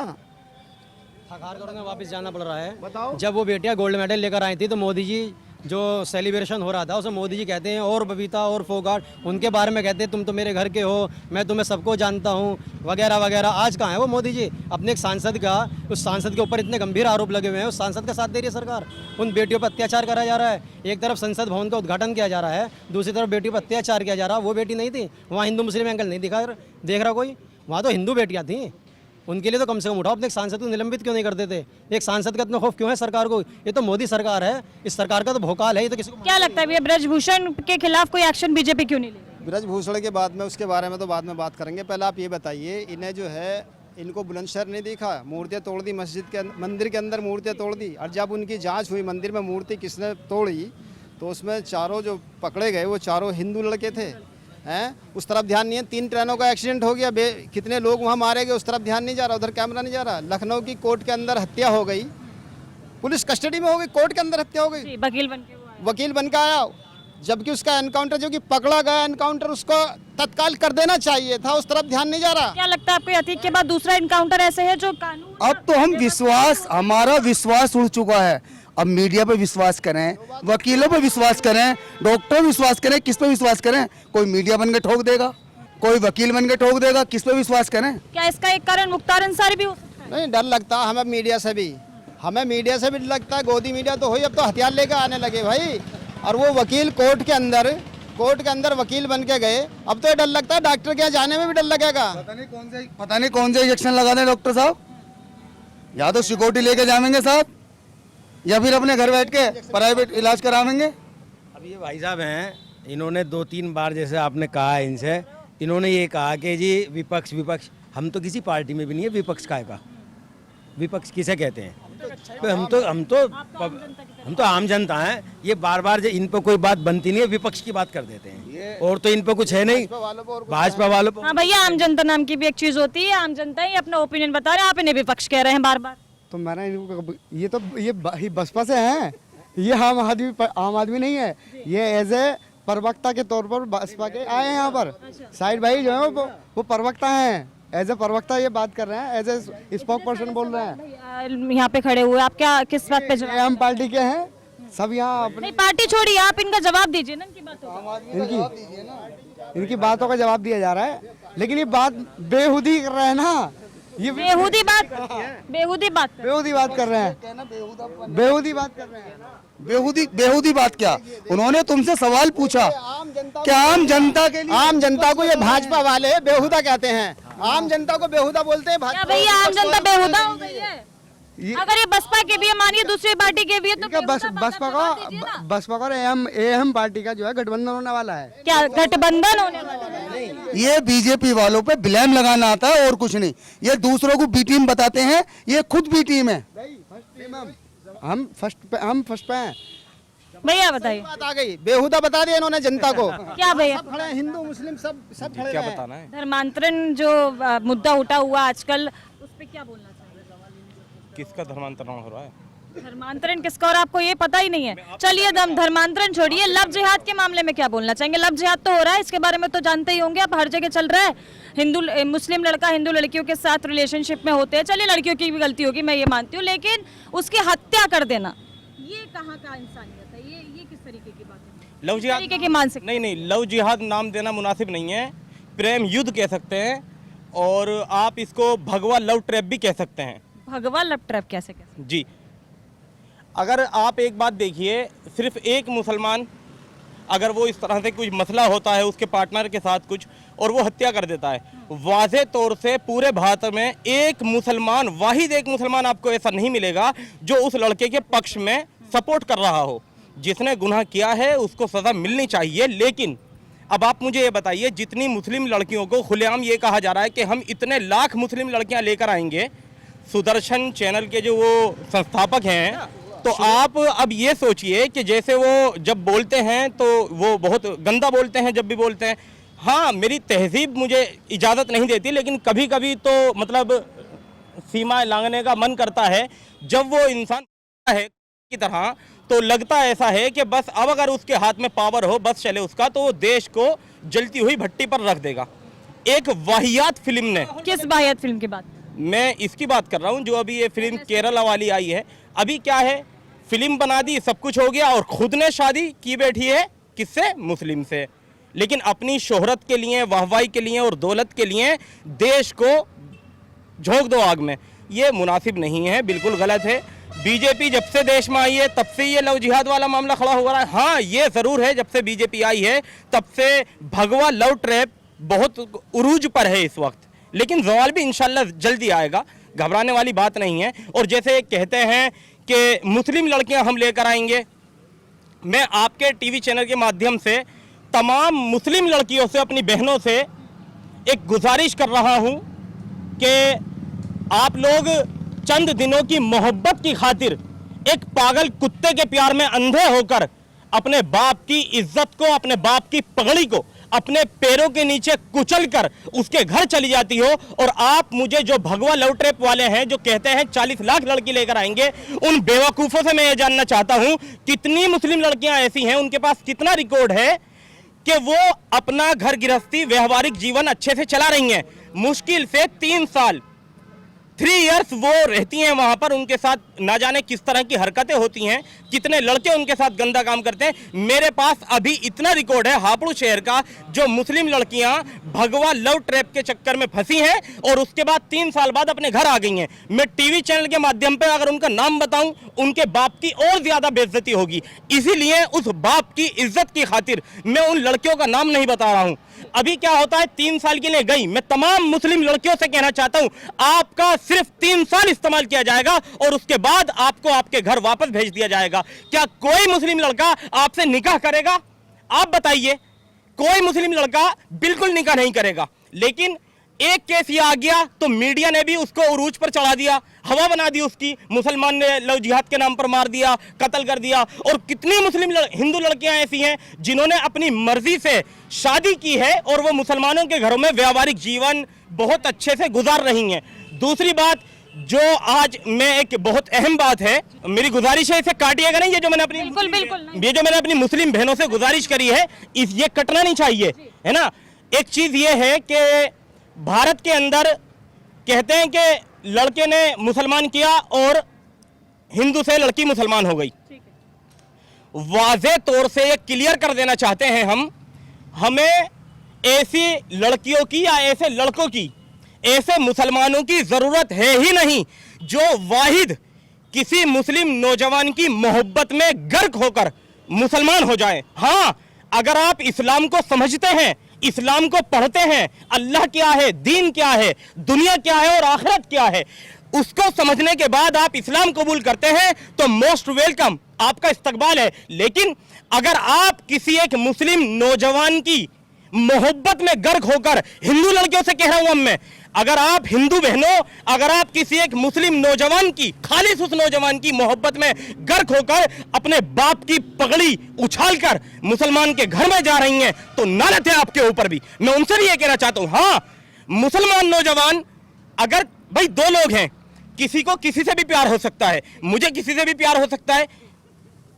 थकार कर उन्हें वापस जाना पड़ रहा है। बताओ, जब वो बेटियां गोल्ड मेडल लेकर आई थी तो मोदी जी जो सेलिब्रेशन हो रहा था उसमें मोदी जी कहते हैं और बबीता और फोगाट उनके बारे में कहते हैं तुम तो मेरे घर के हो, मैं तुम्हें सबको जानता हूँ वगैरह वगैरह। आज कहाँ है वो मोदी जी? अपने एक सांसद का, उस सांसद के ऊपर इतने गंभीर आरोप लगे हुए हैं, उस सांसद का साथ दे रही है सरकार। उन बेटियों पर अत्याचार करा जा रहा है। एक तरफ संसद भवन का उद्घाटन किया जा रहा है, दूसरी तरफ बेटियों पर अत्याचार किया जा रहा है। वो बेटी नहीं थी वहाँ, हिंदू मुस्लिम एंगल नहीं देख रहा कोई, वहाँ तो हिंदू बेटियाँ थी। उनके लिए तो कम से कम उठाओ। अपने एक सांसद को निलंबित क्यों नहीं कर देते? एक सांसद का इतना खौफ क्यों है सरकार को? ये तो मोदी सरकार है, इस सरकार का तो भोकाल है। ये तो किसी को क्या लगता है भैया, ब्रजभूषण के खिलाफ कोई एक्शन बीजेपी क्यों नहीं ले रही? ब्रजभूषण के बाद में, उसके बारे में तो बाद में बात करेंगे। पहले आप ये बताइए, इन्हें जो है, इनको बुलंदशहर नहीं देखा? मूर्तियाँ तोड़ दी मस्जिद के, मंदिर के अंदर मूर्तियाँ तोड़ दी। और जब उनकी जाँच हुई मंदिर में मूर्ति किसने तोड़ी, तो उसमें चारों जो पकड़े गए वो चारों हिंदू लड़के थे हैं। उस तरफ ध्यान नहीं है। 3 ट्रेनों का एक्सीडेंट हो गया, कितने लोग वहाँ मारे गए, उस तरफ ध्यान नहीं जा रहा, उधर कैमरा नहीं जा रहा। लखनऊ की कोर्ट के अंदर हत्या हो गई, पुलिस कस्टडी में हो गई, कोर्ट के अंदर हत्या हो गई, वकील बन के आया, जबकि उसका एनकाउंटर जो कि पकड़ा गया एनकाउंटर, उसको तत्काल कर देना चाहिए था, उस तरफ ध्यान नहीं जा रहा। क्या लगता है आपको अतीक के बाद दूसरा एनकाउंटर ऐसे है जो कानून? अब तो हम हमारा विश्वास उड़ चुका है। अब मीडिया पे विश्वास करें, वकीलों पे विश्वास करें, डॉक्टर पे विश्वास करें, किस पे विश्वास करें? कोई मीडिया बन के ठोक देगा, कोई वकील बन के ठोक देगा, किस पे विश्वास करें? क्या इसका एक कारण मुख्तार अंसारी भी हो सकता है? नहीं, डर लगता है हमें मीडिया से भी, लगता है। गोदी मीडिया तो हुई, अब तो हथियार लेकर आने लगे भाई। और वो वकील कोर्ट के अंदर वकील बन के गए, अब तो डर लगता है, डॉक्टर के यहाँ जाने में भी डर लगेगा। पता नहीं कौन से इंजेक्शन लगा दें डॉक्टर साहब, या तो सिक्योरिटी लेके जाएंगे साथ, या फिर अपने घर बैठ के प्राइवेट इलाज करावेंगे। अब ये भाई साहब हैं, इन्होंने 2-3 बार, जैसे आपने कहा है इनसे, इन्होंने ये कहा कि जी विपक्ष, हम तो किसी पार्टी में भी नहीं है। विपक्ष का है, विपक्ष किसे कहते हैं? तो हम तो आम जनता हैं। ये बार इन पर कोई बात बनती नहीं है, विपक्ष की बात कर देते हैं, और तो इन पर कुछ है नहीं, भाजपा वालों पर। हाँ भैया, आम जनता नाम की भी एक चीज होती है, आम जनता ही अपना ओपिनियन बता रहे हैं, आप इन्हें विपक्ष कह रहे हैं बार बार। तो मैंने ये बसपा से हैं, ये आम आदमी नहीं है। ये एज ए प्रवक्ता के तौर पर बसपा के आए हैं यहाँ पर। साहिद भाई जो है वो प्रवक्ता हैं, एज ए प्रवक्ता ये बात कर रहे हैं, एज ए स्पोक पर्सन बोल रहे हैं। यहाँ पे खड़े हुए आप क्या किस बात पे आम पार्टी के हैं सब यहाँ अपने। नहीं, पार्टी छोड़िए, आप इनका जवाब दीजिए ना, इनकी बातों का जवाब दिया जा रहा है, लेकिन ये बात बेहुदी कर रहे हैं ना। ये बेहुदी बात कर रहे हैं, बेहुदी बात कर रहे हैं। बेहुदी बात क्या? उन्होंने तुमसे सवाल पूछा कि आम जनता के लिए, आम जनता को ये भाजपा वाले बेहुदा कहते हैं, आम जनता को बेहुदा बोलते हैं। क्या भैया आम जनता बेहुदा हो गई है? अगर ये बसपा के भी है, मानिए दूसरी पार्टी के भी है, तो बसपा का एएम पार्टी का जो है गठबंधन होने वाला है। क्या गठबंधन होने वाला है? ये बीजेपी वालों पे ब्लेम लगाना आता है और कुछ नहीं। ये दूसरों को बी टीम बताते हैं, ये खुद बी टीम है। हम फर्स्ट पे हैं। भैया बताइए, बात आ गई, बेहुदा बता दिया इन्होंने जनता को। क्या भैया? खड़े हैं, हिंदू मुस्लिम सब खड़े क्या हैं। बताना है? धर्मांतरण जो मुद्दा उठा हुआ आजकल, उस पे क्या बोलना चाहिए? किसका धर्मांतरण हो रहा है? धर्मांतरण किसका, और आपको ये पता ही नहीं है। चलिए धर्मांतरण छोड़िए, लव जिहाद के मामले में क्या बोलना चाहेंगे? लव जिहाद तो हो रहा है, इसके बारे में तो जानते ही होंगे आप, हर जगह चल रहा है। मुस्लिम लड़का हिंदू लड़कियों के साथ रिलेशनशिप में होते हैं। चलिए लड़कियों की भी गलती होगी, मैं ये मानती हूँ, लेकिन उसकी हत्या कर देना, ये कहाँ का इंसानियत है? ये किस तरीके की बात है? लव जिहाद तरीके की मानसिक नहीं, लव जिहाद नाम देना मुनासिब नहीं है। प्रेम युद्ध कह सकते हैं, और आप इसको भगवा लव ट्रैप भी कह सकते हैं। भगवा लव ट्रैप कैसे कैसे? जी, अगर आप एक बात देखिए, सिर्फ एक मुसलमान अगर वो इस तरह से कुछ मसला होता है उसके पार्टनर के साथ कुछ, और वो हत्या कर देता है, वाज़े तौर से पूरे भारत में एक मुसलमान, वाहिद एक मुसलमान आपको ऐसा नहीं मिलेगा जो उस लड़के के पक्ष में सपोर्ट कर रहा हो। जिसने गुनाह किया है उसको सज़ा मिलनी चाहिए। लेकिन अब आप मुझे ये बताइए, जितनी मुस्लिम लड़कियों को खुलेआम ये कहा जा रहा है कि हम इतने लाख मुस्लिम लड़कियां लेकर आएंगे, सुदर्शन चैनल के जो वो संस्थापक हैं, तो आप अब ये सोचिए कि जैसे वो जब बोलते हैं तो वो बहुत गंदा बोलते हैं, जब भी बोलते हैं। हाँ, मेरी तहजीब मुझे इजाज़त नहीं देती, लेकिन कभी कभी तो मतलब सीमा लांघने का मन करता है। जब वो इंसान है की तरह, तो लगता ऐसा है कि बस अब अगर उसके हाथ में पावर हो, बस चले उसका, तो वो देश को जलती हुई भट्टी पर रख देगा। एक वाहियात फिल्म ने, किस वाहियात फिल्म की बात? मैं इसकी बात कर रहा हूँ जो अभी ये फिल्म केरला वाली आई है। अभी क्या है, फिल्म बना दी, सब कुछ हो गया, और खुद ने शादी की बैठी है किससे? मुस्लिम से। लेकिन अपनी शोहरत के लिए, वाहवाही के लिए और दौलत के लिए देश को झोंक दो आग में। ये मुनासिब नहीं है, बिल्कुल गलत है। बीजेपी जब से देश में आई है तब से ये लव जिहाद वाला मामला खड़ा हो रहा है। हाँ, ये ज़रूर है, जब से बीजेपी आई है तब से भगवा लव ट्रैप बहुत उरूज पर है इस वक्त, लेकिन जवाल भी इंशाल्लाह जल्दी आएगा, घबराने वाली बात नहीं है। और जैसे कहते हैं कि मुस्लिम लड़कियां हम लेकर आएंगे, मैं आपके टीवी चैनल के माध्यम से तमाम मुस्लिम लड़कियों से, अपनी बहनों से एक गुजारिश कर रहा हूं कि आप लोग चंद दिनों की मोहब्बत की खातिर एक पागल कुत्ते के प्यार में अंधे होकर अपने बाप की इज्जत को, अपने बाप की पगड़ी को अपने पैरों के नीचे कुचल कर उसके घर चली जाती हो। और आप मुझे जो भगवा लव ट्रैप वाले हैं जो कहते हैं 40 लाख लड़की लेकर आएंगे, उन बेवकूफ़ों से मैं ये जानना चाहता हूं कितनी मुस्लिम लड़कियां ऐसी हैं, उनके पास कितना रिकॉर्ड है कि वो अपना घर गृहस्थी व्यवहारिक जीवन अच्छे से चला रही हैं। मुश्किल से 3 साल 3 इयर्स वो रहती हैं वहाँ पर, उनके साथ ना जाने किस तरह की हरकतें होती हैं, कितने लड़के उनके साथ गंदा काम करते हैं। मेरे पास अभी इतना रिकॉर्ड है हापुड़ शहर का, जो मुस्लिम लड़कियां भगवा लव ट्रैप के चक्कर में फंसी हैं और उसके बाद 3 साल बाद अपने घर आ गई हैं। मैं टीवी चैनल के माध्यम पर अगर उनका नाम बताऊं, उनके बाप की और ज्यादा बेइज्जती होगी। इसीलिए उस बाप की इज्जत की खातिर मैं उन लड़कियों का नाम नहीं बता रहा हूं। अभी क्या होता है, 3 साल के लिए गई। मैं तमाम मुस्लिम लड़कियों से कहना चाहता हूं, आपका सिर्फ 3 साल इस्तेमाल किया जाएगा और उसके बाद आपको आपके घर वापस भेज दिया जाएगा। क्या कोई मुस्लिम लड़का आपसे निकाह करेगा? आप बताइए, कोई मुस्लिम लड़का बिल्कुल निकाह नहीं करेगा। लेकिन एक केस ये आ गया तो मीडिया ने भी उसको उरूज पर चढ़ा दिया, हवा बना दी उसकी, मुसलमान ने लव जिहाद के नाम पर मार दिया, कत्ल कर दिया। और कितनी मुस्लिम हिंदू लड़कियां ऐसी हैं जिन्होंने अपनी मर्जी से शादी की है और वो मुसलमानों के घरों में व्यावहारिक जीवन बहुत अच्छे से गुजार रही हैं। दूसरी बात जो आज मैं, एक बहुत अहम बात है, मेरी गुजारिश है, इसे काटिएगा नहीं, ये जो मैंने अपनी ये जो मैंने अपनी मुस्लिम बहनों से गुजारिश करी है, ये कटना नहीं चाहिए, है ना। एक चीज ये है कि भारत के अंदर कहते हैं कि लड़के ने मुसलमान किया और हिंदू से लड़की मुसलमान हो गई। वाज़े तौर से ये क्लियर कर देना चाहते हैं हम, हमें ऐसी लड़कियों की या ऐसे लड़कों की, ऐसे मुसलमानों की जरूरत है ही नहीं जो वाहिद किसी मुस्लिम नौजवान की मोहब्बत में गर्क होकर मुसलमान हो जाएं। हाँ, अगर आप इस्लाम को समझते हैं, इस्लाम को पढ़ते हैं, अल्लाह क्या है, दीन क्या है, दुनिया क्या है और आखिरत क्या है, उसको समझने के बाद आप इस्लाम कबूल करते हैं तो मोस्ट वेलकम, आपका इस्तकबाल है। लेकिन अगर आप किसी एक मुस्लिम नौजवान की मोहब्बत में गर्क होकर, हिंदू लड़कियों से कह रहा हूं मैं, अगर आप हिंदू बहनों, अगर आप किसी एक मुस्लिम नौजवान की, खालिस उस नौजवान की मोहब्बत में गर्क होकर अपने बाप की पगड़ी उछालकर मुसलमान के घर में जा रही हैं तो नालत है आपके ऊपर भी। मैं उनसे भी ये कहना चाहता हूं, हाँ मुसलमान नौजवान, अगर भाई दो लोग हैं, किसी को किसी से भी प्यार हो सकता है, मुझे किसी से भी प्यार हो सकता है,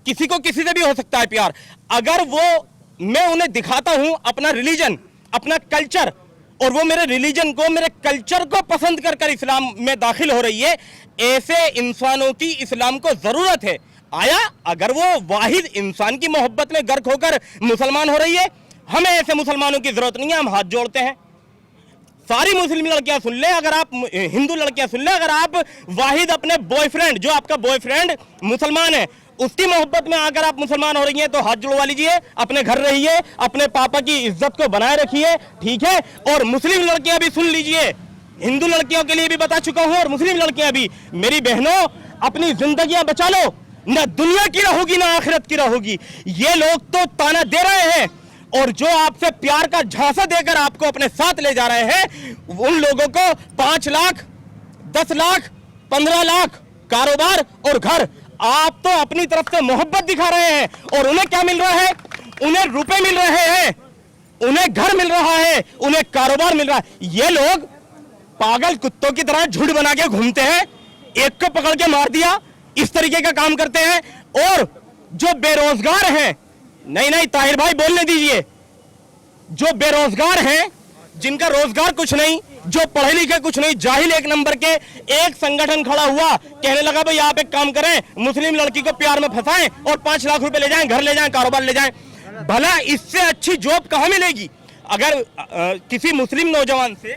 किसी को किसी से भी हो सकता है प्यार। अगर वो, मैं उन्हें दिखाता हूं अपना रिलीजन, अपना कल्चर, और वो मेरे रिलीजन को, मेरे कल्चर को पसंद कर कर इस्लाम में दाखिल हो रही है, ऐसे इंसानों की इस्लाम को जरूरत है। आया अगर वो वाहिद इंसान की मोहब्बत में गर्क होकर मुसलमान हो रही है, हमें ऐसे मुसलमानों की जरूरत नहीं है, हम हाथ जोड़ते हैं। सारी मुस्लिम लड़कियां सुन ले, अगर आप हिंदू लड़कियां सुन ले, अगर आप वाहिद अपने बॉयफ्रेंड, जो आपका बॉयफ्रेंड मुसलमान है, उसकी मोहब्बत में आकर आप मुसलमान हो रही हैं तो हाथ जुड़वा लीजिए, अपने घर रहिए, अपने पापा की इज्जत को बनाए रखिए, ठीक है। और मुस्लिम लड़कियां भी सुन लीजिए, हिंदू लड़कियों के लिए भी बता चुका हूं और मुस्लिम लड़कियां भी, मेरी बहनों अपनी जिंदगियां बचा लो, ना दुनिया की रहोगी ना आखिरत की रहोगी। ये लोग तो ताना दे रहे हैं और जो आपसे प्यार का झांसा देकर आपको अपने साथ ले जा रहे हैं, उन लोगों को 5 लाख 10 लाख 15 लाख कारोबार और घर, आप तो अपनी तरफ से मोहब्बत दिखा रहे हैं और उन्हें क्या मिल रहा है? उन्हें रुपए मिल रहे हैं, उन्हें घर मिल रहा है, उन्हें कारोबार मिल रहा है। ये लोग पागल कुत्तों की तरह झुंड बना के घूमते हैं, एक को पकड़ के मार दिया, इस तरीके का काम करते हैं। और जो बेरोजगार हैं, नहीं ताहिर भाई बोलने दीजिए, जो बेरोजगार हैं, जिनका रोजगार कुछ नहीं, जो पढ़े लिखे कुछ नहीं, जाहिल एक नंबर के, एक संगठन खड़ा हुआ, कहने लगा भाई आप एक काम करें, मुस्लिम लड़की को प्यार में फंसाएं और 5 लाख रुपए ले जाएं, घर ले जाएं, कारोबार ले जाएं। भला इससे अच्छी जॉब कहां मिलेगी? अगर किसी मुस्लिम नौजवान से,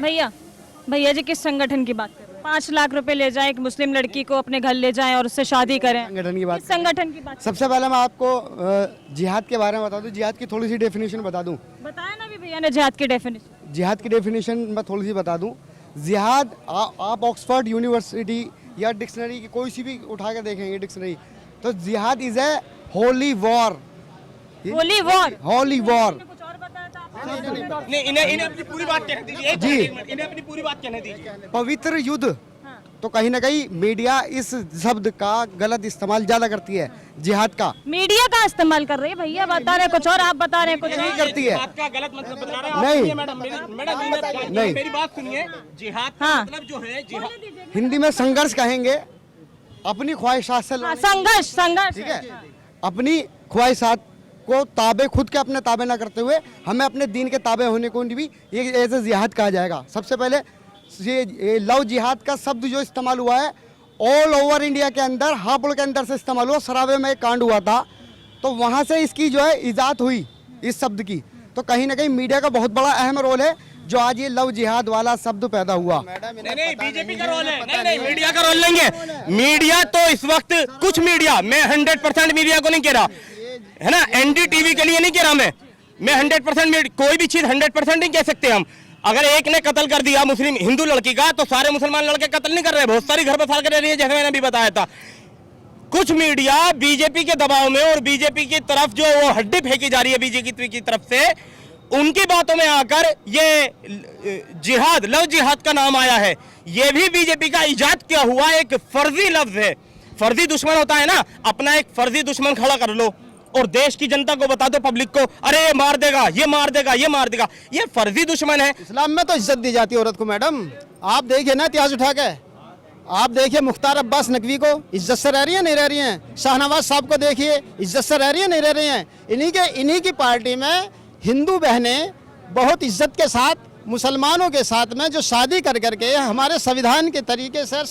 भैया जी किस संगठन की बात कर रहे हैं? 5 लाख रुपए ले जाएं, एक मुस्लिम लड़की को अपने घर ले जाएं और उससे शादी करें, संगठन की बात, किस संगठन की बात? सबसे पहले मैं आपको जिहाद के बारे में बता दूं, जिहाद की थोड़ी सी डेफिनेशन बता दूं। बताया ना भी भैया ने जिहाद की डेफिनेशन। जिहाद की डेफिनेशन मैं थोड़ी सी बता दूं। जिहाद आप ऑक्सफोर्ड यूनिवर्सिटी या डिक्शनरी की कोई सी भी उठा के देखेंगे डिक्शनरी, तो जिहाद is a holy war. Holy war, holy war. कुछ और बताया था आपने? नहीं, इन्हें अपनी पूरी बात कहने दीजिए जी। इन्हें अपनी पूरी बात कहने दीजिए। पवित्र युद्ध, तो कहीं ना कहीं मीडिया इस शब्द का गलत इस्तेमाल ज्यादा करती है, जिहाद का। मीडिया का इस्तेमाल कर रही है, भैया बता रहे कुछ और, आप बता रहे कुछ नहीं और। करती है, बात का गलत मतलब बता रहे हैं आप। नहीं। सुनिए मैडम, नहीं। मेरी बात सुनिए। जिहाद का हाँ। मतलब जो है, जिहाद हिंदी में संघर्ष कहेंगे, अपनी ख्वाहिशात से हाँ, संघर्ष, ठीक है, अपनी ख्वाहिशात को ताबे, खुद के अपने ताबे ना करते हुए हमें अपने दीन के ताबे होने को भी ये एज ए जिहाद कहा जाएगा। सबसे पहले ये लव जिहाद का शब्द जो इस्तेमाल हुआ है, ऑल ओवर इंडिया के अंदर, हापुड़ के अंदर से इस्तेमाल हुआ। सरावे में एक कांड हुआ था, तो वहाँ से इसकी जो है इजाद हुई इस शब्द की। तो कहीं ना कहीं मीडिया का बहुत बड़ा अहम रोल है, जो आज ये लव जिहाद वाला शब्द पैदा हुआ। नहीं, बीजेपी का रोल है, नहीं मीडिया का रोल नहीं है। मीडिया तो इस वक्त, कुछ मीडिया, मैं 100% मीडिया को नहीं कह रहा है ना, एनडीटीवी के लिए नहीं कह रहा मैं 100%, कोई भी चीज 100% नहीं कह सकते हम। अगर एक ने कत्ल कर दिया मुस्लिम हिंदू लड़की का, तो सारे मुसलमान लड़के कत्ल नहीं कर रहे, बहुत सारी घर बसार कर रही है, जैसे मैंने अभी बताया था। कुछ मीडिया बीजेपी के दबाव में और बीजेपी की तरफ जो वो हड्डी फेंकी जा रही है बीजेपी की तरफ से, उनकी बातों में आकर ये जिहाद, लव जिहाद का नाम आया है। ये भी बीजेपी का इजाद किया हुआ एक फर्जी लफ्ज है। फर्जी दुश्मन होता है ना, अपना एक फर्जी दुश्मन खड़ा कर लो और देश की जनता को बता दो, पब्लिक को, अरे ये मार देगा, ये मार देगा, ये मार देगा, ये फर्जी दुश्मन है। इस्लाम में तो इज्जत दी जाती है औरत को मैडम। आप देखिए ना इतिहास उठा के, आप देखिए मुख्तार अब्बास नकवी को इज्जत से रह रही है, नहीं रह रही हैं? शाहनवाज साहब को देखिए, इज्जत से रह रही है, नहीं रह रही हैं? इन्हीं की पार्टी में हिंदू बहनें बहुत इज्जत के साथ मुसलमानों के साथ में जो शादी कर करके हमारे संविधान के तरीके से,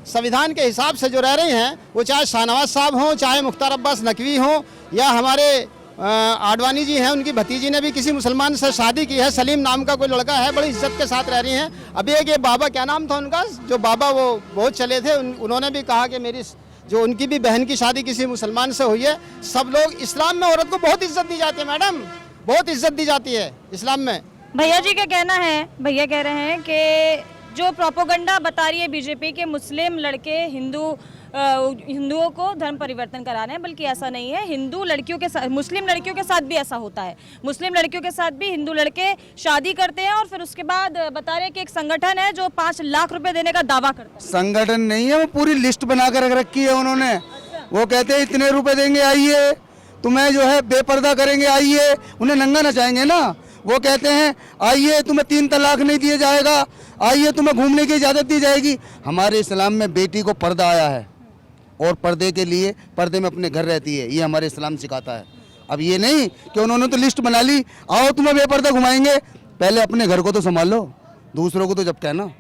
संविधान के हिसाब से जो रह रही हैं, वो चाहे शाहनवाज साहब हों, चाहे मुख्तार अब्बास नकवी हों, या हमारे आडवाणी जी हैं, उनकी भतीजी ने भी किसी मुसलमान से शादी की है, सलीम नाम का कोई लड़का है, बड़ी इज्जत के साथ रह रही हैं। अभी एक ये बाबा, क्या नाम था उनका, जो बाबा वो बहुत चले थे, उन्होंने भी कहा कि मेरी जो उनकी भी बहन की शादी किसी मुसलमान से हुई है। सब लोग, इस्लाम में औरत को बहुत इज्जत दी जाती है मैडम, बहुत इज्जत दी जाती है इस्लाम में। भैया जी का कहना है, भैया कह रहे हैं कि जो प्रोपोगंडा बता रही है बीजेपी के मुस्लिम लड़के हिंदुओं को धर्म परिवर्तन करा रहे हैं, बल्कि ऐसा नहीं है। हिंदू लड़कियों के साथ, मुस्लिम लड़कियों के साथ भी ऐसा होता है। मुस्लिम लड़कियों के साथ भी हिंदू लड़के शादी करते हैं और फिर उसके बाद बता रहे हैं कि एक संगठन है जो 5 लाख रुपए देने का दावा करता है। संगठन नहीं है, वो पूरी लिस्ट बना कर रखी है उन्होंने। वो कहते हैं इतने रुपए देंगे, आइए तुम्हें जो है बेपर्दा करेंगे, आइए। उन्हें नंगा नचाएंगे ना। वो कहते हैं आइए तुम्हें 3 तलाक नहीं दिया जाएगा, आइए तुम्हें घूमने की इजाज़त दी जाएगी। हमारे इस्लाम में बेटी को पर्दा आया है और पर्दे के लिए पर्दे में अपने घर रहती है, ये हमारे इस्लाम सिखाता है। अब ये नहीं कि उन्होंने तो लिस्ट बना ली, आओ तुम्हें बेपर्दा घुमाएंगे। पहले अपने घर को तो संभाल लो, दूसरों को तो जब कहना।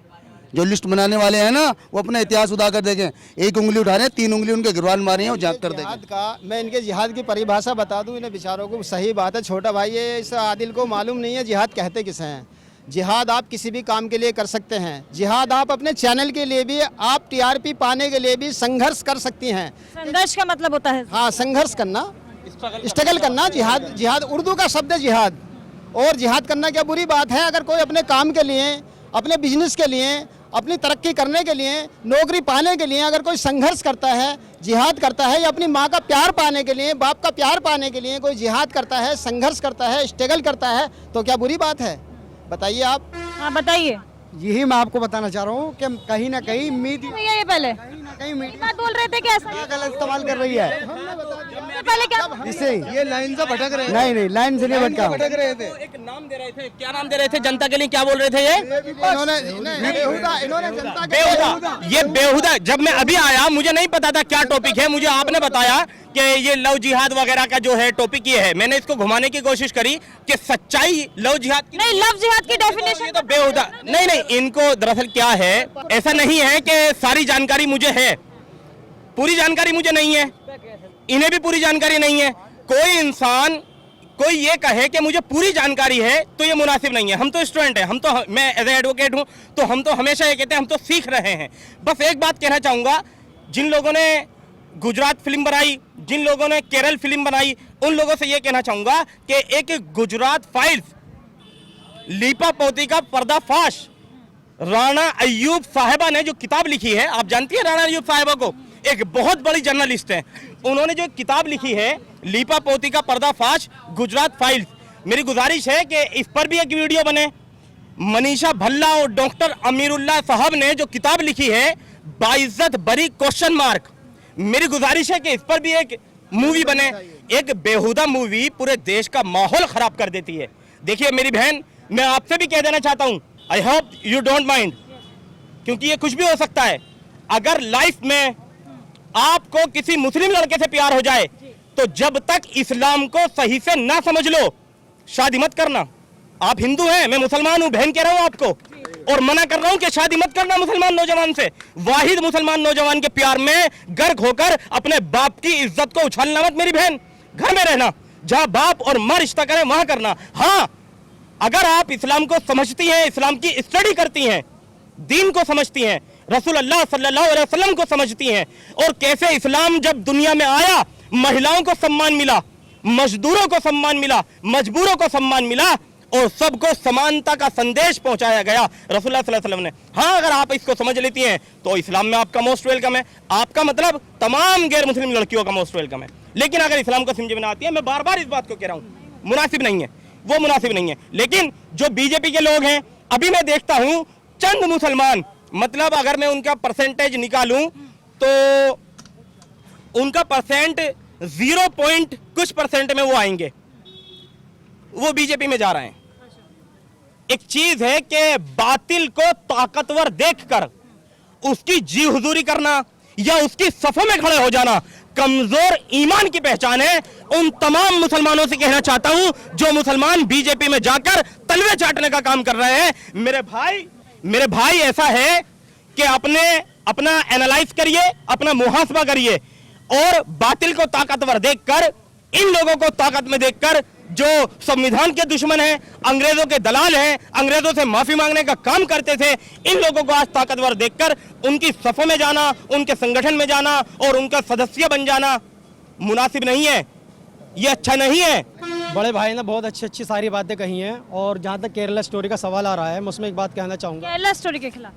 जो लिस्ट बनाने वाले हैं ना, वो अपना इतिहास उड़ा कर देखें। 1 उंगली उठा रहे हैं, 3 उंगली उनके गिरवान मारी है, वो जाग कर देखें। मैं इनके जिहाद की परिभाषा बता दूं इन्हें बेचारों को। सही बात है छोटा भाई, ये इस आदिल को मालूम नहीं है जिहाद कहते किसे हैं। जिहाद आप किसी भी काम के लिए कर सकते हैं। जिहाद आप अपने चैनल के लिए भी, आप टीआरपी पाने के लिए भी संघर्ष कर सकती हैं। संघर्ष का मतलब होता है, हाँ, संघर्ष करना, स्ट्रगल करना। जिहाद उर्दू का शब्द है जिहाद। और जिहाद करना क्या बुरी बात है? अगर कोई अपने काम के लिए, अपने बिजनेस के लिए, अपनी तरक्की करने के लिए, नौकरी पाने के लिए अगर कोई संघर्ष करता है, जिहाद करता है, या अपनी माँ का प्यार पाने के लिए, बाप का प्यार पाने के लिए कोई जिहाद करता है, संघर्ष करता है, स्ट्रगल करता है, तो क्या बुरी बात है? बताइए आप। हाँ बताइए। यही मैं आपको बताना चाह रहा हूँ कि कहीं ना कहीं मीडिया भैया ये पहले कहीं मीडिया बात बोल रहे थे कि ऐसा गलत इस्तेमाल कर रही है। पहले क्या जिससे ये लाइन से भटक रहे नहीं लाइन से नहीं भटका। भटक रहे थे। एक नाम दे रहे थे, क्या नाम दे रहे थे जनता के लिए? क्या बोल रहे थे? ये बेहुदा, ये बेहुदा। जब मैं अभी आया मुझे नहीं पता था क्या टॉपिक है, मुझे आपने बताया कि ये लव जिहाद वगैरह का जो है टॉपिक ये है। मैंने इसको घुमाने की कोशिश करी कि सच्चाई लव जिहाद की नहीं, लव जिहाद की डेफिनेशन ये तो बेहुदा। नहीं, इनको दरअसल क्या है, ऐसा नहीं है कि सारी जानकारी मुझे है, पूरी जानकारी मुझे नहीं है, इन्हें भी पूरी जानकारी नहीं है। कोई इंसान कोई ये कहे कि मुझे पूरी जानकारी है तो ये मुनासिब नहीं है। हम तो स्टूडेंट हैं, मैं एज ए एडवोकेट हूं, तो हम तो हमेशा ये कहते हैं हम तो सीख रहे हैं। बस एक बात कहना चाहूंगा, जिन लोगों ने गुजरात फिल्म बनाई, जिन लोगों ने केरल फिल्म बनाई, उन लोगों से ये कहना चाहूंगा कि एक गुजरात फाइल्स, लीपा पोती का पर्दाफाश, राणा अय्यूब साहिबा ने जो किताब लिखी है, आप जानती है राणा अय्यूब साहिबा को? एक बहुत बड़ी जर्नलिस्ट है। उन्होंने जो किताब लिखी है लीपा पोती का पर्दाफाश, गुजरात फाइल्स, मेरी गुजारिश है कि इस पर भी एक वीडियो बने। मनीषा भल्ला और डॉक्टर अमीरुल्लाह साहब ने जो किताब लिखी है बाइज्जत बरी क्वेश्चन मार्क, मेरी गुजारिश है कि इस पर भी एक मूवी बने। एक बेहुदा मूवी पूरे देश का माहौल खराब कर देती है। देखिए मेरी बहन, मैं आपसे भी कह देना चाहता हूं, I hope you don't mind, क्योंकि ये कुछ भी हो सकता है। अगर लाइफ में आपको किसी मुस्लिम लड़के से प्यार हो जाए तो जब तक इस्लाम को सही से ना समझ लो शादी मत करना। आप हिंदू हैं, मैं मुसलमान हूं, बहन कह रहा हूं आपको, और मना कर रहा हूं कि शादी मत करना मुसलमान नौजवान से। वाहिद मुसलमान नौजवान के प्यार में गर्क होकर अपने बाप की इज्जत को उछालना मत मेरी बहन। घर में रहना, जहां बाप और मां रिश्ता करें वहां करना। हाँ, अगर आप इस्लाम को समझती हैं, इस्लाम की स्टडी करती हैं, दीन को समझती हैं, रसूल अल्लाह सल्लल्लाहु अलैहि वसल्लम को समझती हैं, और कैसे इस्लाम जब दुनिया में आया महिलाओं को सम्मान मिला, मजदूरों को सम्मान मिला, मजबूरों को सम्मान मिला, और सबको समानता का संदेश पहुंचाया गया रसूलुल्लाह सल्लल्लाहु अलैहि वसल्लम ने। हाँ, अगर आप इसको समझ लेती हैं तो इस्लाम में आपका मोस्ट वेलकम है। आपका मतलब तमाम गैर मुस्लिम लड़कियों का मोस्ट वेलकम है। लेकिन अगर इस्लाम को समझ में ना आती है, मैं बार बार इस बात को कह रहा हूँ, मुनासिब नहीं है, वो मुनासिब नहीं है। लेकिन जो बीजेपी के लोग हैं, अभी मैं देखता हूँ चंद मुसलमान, मतलब अगर मैं उनका परसेंटेज निकालूं तो उनका परसेंट 0 कुछ परसेंट में वो आएंगे, वो बीजेपी में जा रहे हैं। एक चीज है कि बातिल को ताकतवर देखकर उसकी जी हुजूरी करना या उसकी सफों में खड़े हो जाना कमजोर ईमान की पहचान है। उन तमाम मुसलमानों से कहना चाहता हूं जो मुसलमान बीजेपी में जाकर तलवे चाटने का काम कर रहे हैं, मेरे भाई ऐसा है कि अपना एनालाइज करिए, अपना मुहासबा करिए, और बातिल को ताकतवर देखकर, इन लोगों को ताकत में देखकर जो संविधान के दुश्मन हैं, अंग्रेजों के दलाल हैं, अंग्रेजों से माफी मांगने का काम करते थे, इन लोगों को आज ताकतवर देखकर उनकी सफों में जाना, उनके संगठन में जाना और उनका सदस्य बन जाना मुनासिब नहीं है, ये अच्छा नहीं है। बड़े भाई ने बहुत अच्छी अच्छी सारी बातें कही हैं। और जहाँ तक केरला स्टोरी का सवाल आ रहा है, मैं उसमें एक बात कहना चाहूँगा। केरला स्टोरी के खिलाफ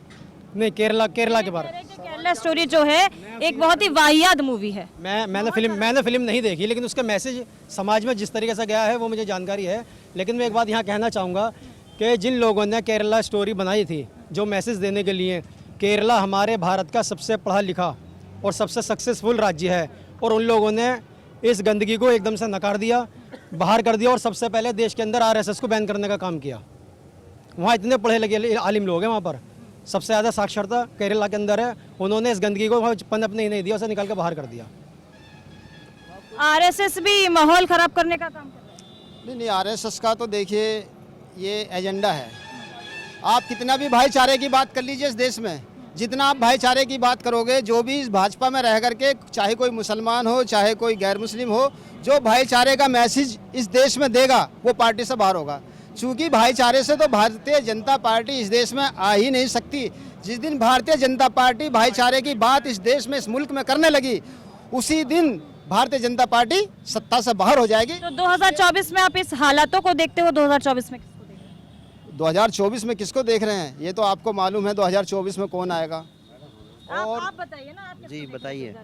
नहीं, केरला के बारे में केरला स्टोरी जो है एक बहुत ही वाहियात मूवी है। मैंने फिल्म नहीं देखी, लेकिन उसका मैसेज समाज में जिस तरीके से गया है वो मुझे जानकारी है। लेकिन मैं एक बात यहाँ कहना चाहूँगा कि जिन लोगों ने केरला स्टोरी बनाई थी, जो मैसेज देने के लिए, केरला हमारे भारत का सबसे पढ़ा लिखा और सबसे सक्सेसफुल राज्य है, और उन लोगों ने इस गंदगी को एकदम से नकार दिया, बाहर कर दिया, और सबसे पहले देश के अंदर आरएसएस को बैन करने का काम किया। वहाँ इतने पढ़े लिखे आलिम लोग हैं, वहाँ पर सबसे ज़्यादा साक्षरता केरला के अंदर है। उन्होंने इस गंदगी को पनपने ही नहीं दिया, उसे निकाल के बाहर कर दिया। आरएसएस भी माहौल खराब करने का काम कर रहा है। नहीं, आरएसएस का तो देखिए ये एजेंडा है। आप कितना भी भाईचारे की बात कर लीजिए इस देश में, जितना आप भाईचारे की बात करोगे, जो भी इस भाजपा में रह करके, चाहे कोई मुसलमान हो चाहे कोई गैर मुस्लिम हो, जो भाईचारे का मैसेज इस देश में देगा वो पार्टी से बाहर होगा। चूँकि भाईचारे से तो भारतीय जनता पार्टी इस देश में आ ही नहीं सकती। जिस दिन भारतीय जनता पार्टी भाईचारे की बात इस देश में, इस मुल्क में करने लगी, उसी दिन भारतीय जनता पार्टी सत्ता से बाहर हो जाएगी। तो 2024 में आप इस हालातों को देखते हो, 2024 में किसको देखते हो? 2024 में किसको देख रहे हैं ये तो आपको मालूम है 2024 में कौन आएगा। आप बताइए ना, आप किसको जी देखते हो बताइए।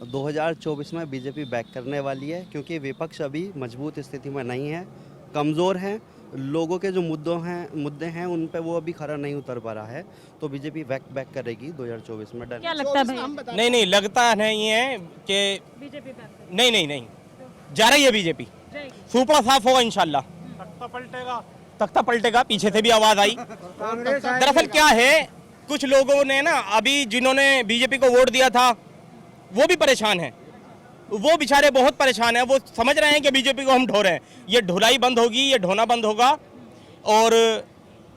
2024? 2024 में बीजेपी बैक करने वाली है, क्योंकि विपक्ष अभी मजबूत स्थिति में नहीं है, कमज़ोर है। लोगों के जो मुद्दे हैं उन पे वो अभी खरा नहीं उतर पा रहा है, तो बीजेपी बैक करेगी 2024 में। डर क्या लगता है भैया? नहीं लगता नहीं है कि बीजेपी बैक करेगी? नहीं जा रही है बीजेपी। जाएगी। सुपड़ा साफ होगा इंशाल्लाह। तख्ता पलटेगा। पीछे से भी आवाज आई। दरअसल क्या है, कुछ लोगों ने ना अभी जिन्होंने बीजेपी को वोट दिया था वो भी परेशान है। वो बेचारे बहुत परेशान है। वो समझ रहे हैं कि बीजेपी को हम ढो रहे हैं। ये ढुलाई बंद होगी, ये ढोना बंद होगा और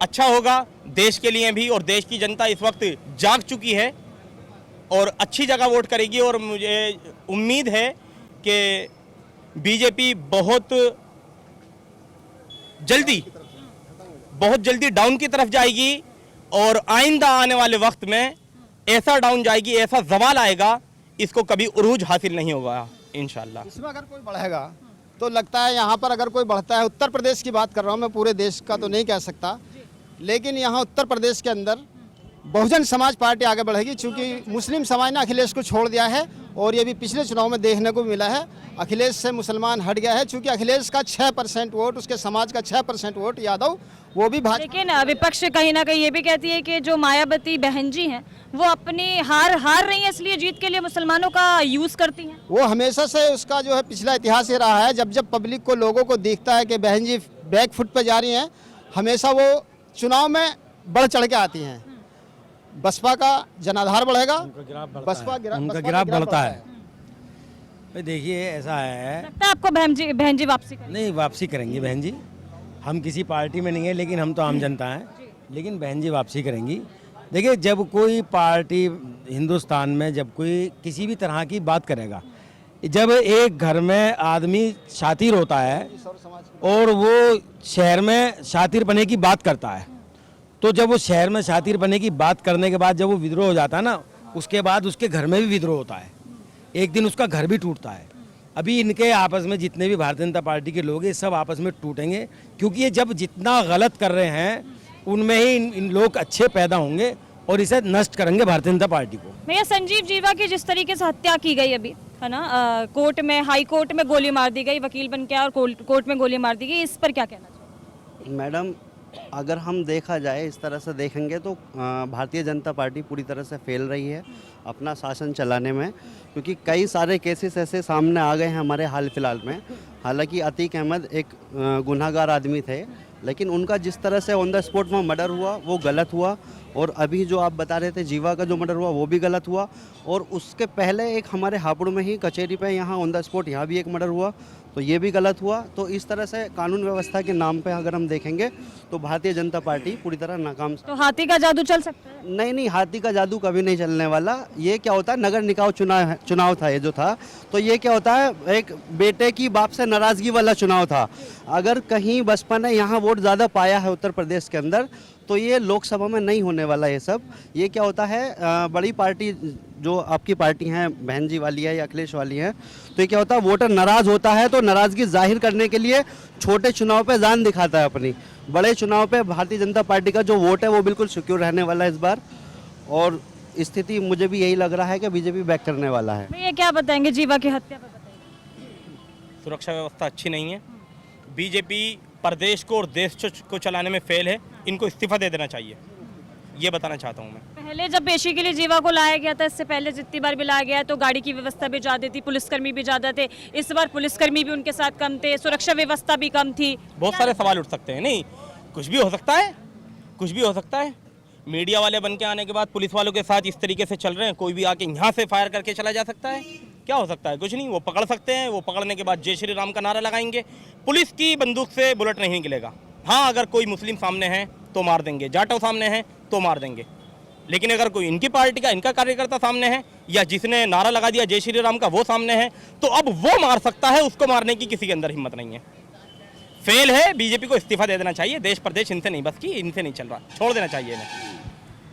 अच्छा होगा देश के लिए भी। और देश की जनता इस वक्त जाग चुकी है और अच्छी जगह वोट करेगी। और मुझे उम्मीद है कि बीजेपी बहुत जल्दी डाउन की तरफ जाएगी और आइंदा आने वाले वक्त में ऐसा डाउन जाएगी, ऐसा जवाल आएगा, इसको कभी उरूज हासिल नहीं होगा इंशाल्लाह। इसमें अगर कोई बढ़ेगा तो लगता है यहाँ पर अगर कोई बढ़ता है, उत्तर प्रदेश की बात कर रहा हूँ मैं, पूरे देश का तो नहीं कह सकता, लेकिन यहाँ उत्तर प्रदेश के अंदर बहुजन समाज पार्टी आगे बढ़ेगी। चूँकि मुस्लिम समाज ने अखिलेश को छोड़ दिया है और ये भी पिछले चुनाव में देखने को मिला है, अखिलेश से मुसलमान हट गया है। चूँकि अखिलेश का 6% वोट, उसके समाज का 6% वोट यादव, वो भी भाजपा। लेकिन विपक्ष कहीं ना कहीं ये भी कहती है कि जो मायावती बहन जी हैं वो अपनी हार रही है, इसलिए जीत के लिए मुसलमानों का यूज करती हैं। वो हमेशा से उसका जो है पिछला इतिहास ये रहा है, जब पब्लिक को, लोगों को दिखता है कि बहन जी बैक फुट पे जा रही हैं, हमेशा वो चुनाव में बढ़ चढ़ के आती हैं। बसपा का जनाधार बढ़ेगा, उनका गिराफ बढ़ता है। देखिए ऐसा है, लगता है आपको बहन जी वापसी करेंगी? नहीं वापसी करेंगी बहन जी। हम किसी पार्टी में नहीं है, लेकिन हम तो आम जनता हैं, लेकिन बहन जी वापसी करेंगी। देखिए जब कोई पार्टी हिंदुस्तान में, जब कोई किसी भी तरह की बात करेगा, जब एक घर में आदमी शातिर होता है और वो शहर में शातिर बने की बात करता है, तो जब वो शहर में शातिर बने की बात करने के बाद जब वो विद्रोह हो जाता है ना, उसके बाद उसके घर में भी विद्रोह होता है, एक दिन उसका घर भी टूटता है। अभी इनके आपस में जितने भी भारतीय जनता पार्टी के लोग हैं, सब आपस में टूटेंगे, क्योंकि ये जब जितना गलत कर रहे हैं उनमें ही इन लोग अच्छे पैदा होंगे और इसे नष्ट करेंगे भारतीय जनता पार्टी को। भैया संजीव जीवा की जिस तरीके से हत्या की गई अभी, है ना, कोर्ट में, हाई कोर्ट में गोली मार दी गई, वकील बन के और कोर्ट में गोली मार दी गई, इस पर क्या कहना चाहिए? मैडम अगर हम देखा जाए, इस तरह से देखेंगे तो भारतीय जनता पार्टी पूरी तरह से फेल रही है अपना शासन चलाने में, क्योंकि कई सारे केसेस ऐसे सामने आ गए हैं हमारे हाल फिलहाल में। हालांकि अतीक अहमद एक गुनाहगार आदमी थे, लेकिन उनका जिस तरह से ऑन द स्पॉट में मर्डर हुआ वो गलत हुआ, और अभी जो आप बता रहे थे जीवा का जो मर्डर हुआ वो भी गलत हुआ, और उसके पहले एक हमारे हापुड़ में ही कचहरी पे यहाँ ऑन द स्पॉट यहाँ भी एक मर्डर हुआ, तो ये भी गलत हुआ। तो इस तरह से कानून व्यवस्था के नाम पे अगर हम देखेंगे तो भारतीय जनता पार्टी पूरी तरह नाकाम। तो हाथी का जादू चल सकता है? नहीं, हाथी का जादू कभी नहीं चलने वाला। ये क्या होता है, नगर निकाय चुनाव था ये जो था, तो ये क्या होता है, एक बेटे की बाप से नाराज़गी वाला चुनाव था। अगर कहीं बसपा ने यहाँ वोट ज़्यादा पाया है उत्तर प्रदेश के अंदर, तो ये लोकसभा में नहीं होने वाला ये सब। ये क्या होता है, बड़ी पार्टी जो आपकी पार्टी हैं, बहन जी वाली है या अखिलेश वाली है, तो ये क्या होता है, वोटर नाराज़ होता है तो नाराज़गी जाहिर करने के लिए छोटे चुनाव पे जान दिखाता है अपनी। बड़े चुनाव पे भारतीय जनता पार्टी का जो वोट है वो बिल्कुल सिक्योर रहने वाला है इस बार, और स्थिति मुझे भी यही लग रहा है कि बीजेपी बैक करने वाला है। भैया क्या बताएंगे जीवा की हत्या पर बताइए। सुरक्षा व्यवस्था अच्छी नहीं है, बीजेपी प्रदेश को और देश को चलाने में फेल है, इनको इस्तीफा दे देना चाहिए, ये बताना चाहता हूँ मैं। पहले जब पेशी के लिए जीवा को लाया गया था, इससे पहले जितनी बार भी लाया गया है तो गाड़ी की व्यवस्था भी ज़्यादा थी, पुलिसकर्मी भी ज़्यादा थे। इस बार पुलिसकर्मी भी उनके साथ कम थे, सुरक्षा व्यवस्था भी कम थी। बहुत सारे सवाल उठ सकते हैं। नहीं, कुछ भी हो सकता है, कुछ भी हो सकता है। मीडिया वाले बन के आने के बाद पुलिस वालों के साथ इस तरीके से चल रहे हैं, कोई भी आके यहाँ से फायर करके चला जा सकता है। क्या हो सकता है? कुछ नहीं, वो पकड़ सकते हैं, वो पकड़ने के बाद जय श्री राम का नारा लगाएंगे। पुलिस की बंदूक से बुलेट नहीं निकलेगा। हाँ, अगर कोई मुस्लिम सामने है तो मार देंगे, जाटो सामने है तो मार देंगे, लेकिन अगर कोई इनकी पार्टी का, इनका कार्यकर्ता सामने है या जिसने नारा लगा दिया जय श्री राम का वो सामने है, तो अब वो मार सकता है, उसको मारने की किसी के अंदर हिम्मत नहीं है। फेल है, बीजेपी को इस्तीफा दे देना चाहिए। देश प्रदेश इनसे नहीं बस की, इनसे नहीं चल रहा, छोड़ देना चाहिए इन्हें।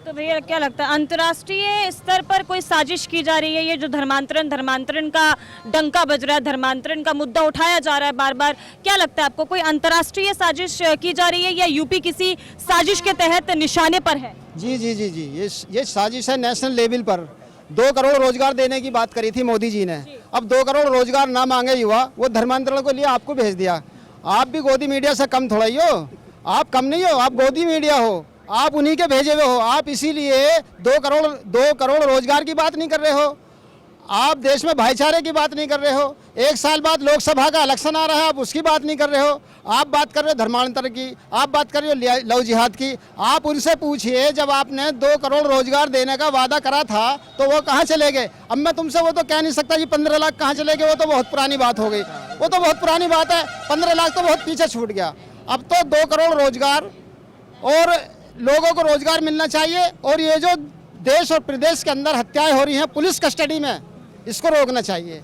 तो भैया क्या लगता है, अंतर्राष्ट्रीय स्तर पर कोई साजिश की जा रही है? ये जो धर्मांतरण का डंका बज रहा है, धर्मांतरण का मुद्दा उठाया जा रहा है बार बार, क्या लगता है आपको कोई अंतर्राष्ट्रीय साजिश की जा रही है या यूपी किसी साजिश के तहत निशाने पर है? जी जी जी जी, ये साजिश है नेशनल लेवल पर। 2 करोड़ रोजगार देने की बात करी थी मोदी जी ने। अब 2 करोड़ रोजगार ना मांगे युवा, वो धर्मांतरण को लिए आपको भेज दिया। आप भी गोदी मीडिया से कम थोड़ा ही हो, आप कम नहीं हो, आप गोदी मीडिया हो, आप उन्हीं के भेजे हुए हो। आप इसीलिए 2 करोड़ रोजगार की बात नहीं कर रहे हो, आप देश में भाईचारे की बात नहीं कर रहे हो। 1 साल बाद लोकसभा का इलेक्शन आ रहा है, आप उसकी बात नहीं कर रहे हो। आप बात कर रहे हो धर्मांतरण की, आप बात कर रहे हो लव जिहाद की। आप उनसे पूछिए, जब आपने 2 करोड़ रोजगार देने का वादा करा था तो वो कहाँ चले गए? अब मैं तुमसे वो तो कह नहीं सकता जी 15 लाख कहाँ चले गए, वो तो बहुत पुरानी बात हो गई, वो तो बहुत पुरानी बात है। 15 लाख तो बहुत पीछे छूट गया। अब तो 2 करोड़ रोजगार और लोगों को रोजगार मिलना चाहिए। और ये जो देश और प्रदेश के अंदर हत्याएं हो रही हैं पुलिस कस्टडी में, इसको रोकना चाहिए।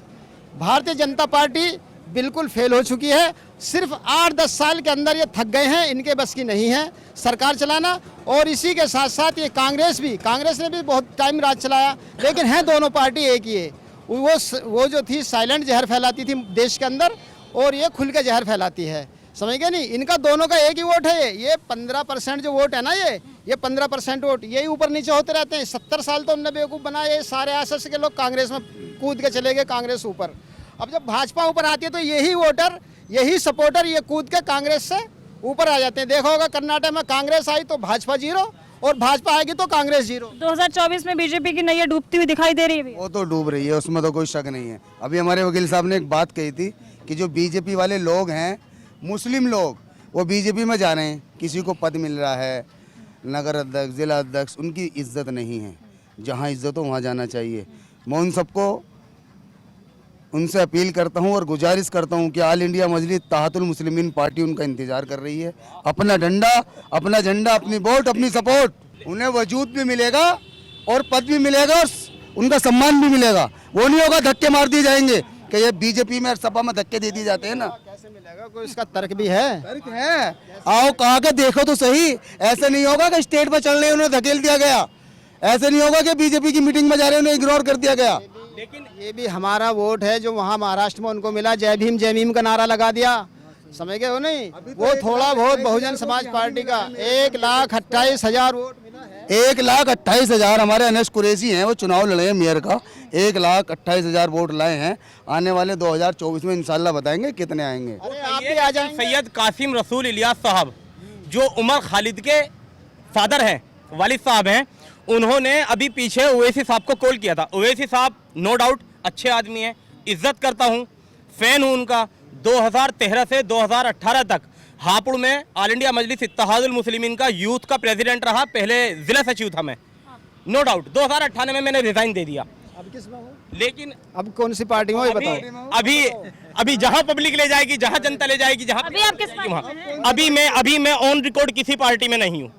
भारतीय जनता पार्टी बिल्कुल फेल हो चुकी है। सिर्फ 8-10 साल के अंदर ये थक गए हैं, इनके बस की नहीं है सरकार चलाना। और इसी के साथ साथ ये कांग्रेस ने भी बहुत टाइम राज चलाया, लेकिन है दोनों पार्टी एक ही है। वो जो थी साइलेंट जहर फैलाती थी देश के अंदर, और ये खुल के जहर फैलाती है। समझ गए नहीं? इनका दोनों का एक ही वोट है। ये 15% जो वोट है ना, ये 15% वोट यही ऊपर नीचे होते रहते हैं। 70 साल तो उनने बेवकूफ़ बनाए, सारे आसस के लोग कांग्रेस में कूद के चले गए, कांग्रेस ऊपर। अब जब भाजपा ऊपर आती है तो यही वोटर, यही सपोर्टर ये कूद के कांग्रेस से ऊपर आ जाते हैं। देखा होगा कर्नाटक में कांग्रेस आई तो भाजपा 0, और भाजपा आएगी तो कांग्रेस 0। 2024 में बीजेपी की नैया डूबती हुई दिखाई दे रही है। वो तो डूब रही है, उसमें तो कोई शक नहीं है। अभी हमारे वकील साहब ने एक बात कही थी कि जो बीजेपी वाले लोग हैं, मुस्लिम लोग, वो बीजेपी में जा रहे हैं, किसी को पद मिल रहा है, नगर अध्यक्ष, जिला अध्यक्ष, उनकी इज्जत नहीं है। जहाँ इज्जत हो वहाँ जाना चाहिए। मैं उन सबको, उनसे अपील करता हूँ और गुजारिश करता हूँ कि ऑल इंडिया मजलिस तहातुल मुस्लिमीन पार्टी उनका इंतजार कर रही है। अपना डंडा, अपना झंडा, अपनी वोट, अपनी सपोर्ट, उन्हें वजूद भी मिलेगा और पद भी मिलेगा और उनका सम्मान भी मिलेगा। वो नहीं होगा धक्के मार दिए जाएंगे कि ये बीजेपी में सपा में धक्के दे दिए जाते हैं ना। कैसे मिलेगा? कोई इसका तर्क भी है? तर्क है, आओ कहा के देखो तो सही। ऐसे नहीं होगा कि स्टेट पर चल रहे उन्हें धकेल दिया गया, ऐसे नहीं होगा कि बीजेपी की मीटिंग में जा रहे उन्हें इग्नोर कर दिया गया। लेकिन ये भी हमारा वोट है जो वहाँ महाराष्ट्र में उनको मिला, जय भीम का नारा लगा दिया। समझ गए हो नहीं? वो थोड़ा बहुत बहुजन समाज पार्टी का 1,28,000 वोट मिला है। 1,28,000 हमारे अनस कुरैशी हैं, वो चुनाव लड़े हैं मेयर का। 1,28,000 वोट लाए हैं। आने वाले 2024 में इंशाल्लाह बताएंगे कितने आएंगे। आप भी आ जाएंगे। सैयद कासिम रसूल इलियास साहब जो उमर खालिद के फादर हैं, वालिद साहब हैं, उन्होंने अभी पीछे ओवैसी साहब को कॉल किया था। ओवैसी साहब नो डाउट अच्छे आदमी हैं, इज्जत करता हूँ, फैन हूँ उनका। 2013 से 2018 तक हापुड़ में ऑल इंडिया मजलिस इत्तेहादुल मुस्लिमीन का यूथ का प्रेसिडेंट रहा, पहले जिला सचिव था मैं, नो डाउट। 2018 में मैंने रिजाइन दे दिया। अब किस में हो? लेकिन अब कौन सी पार्टी में हो ये बताओ। अभी जहां पब्लिक ले जाएगी, जहां जनता ले जाएगी, जहां अभी आप किस पार्टी में हैं? अभी मैं ऑन रिकॉर्ड किसी पार्टी में नहीं हूँ।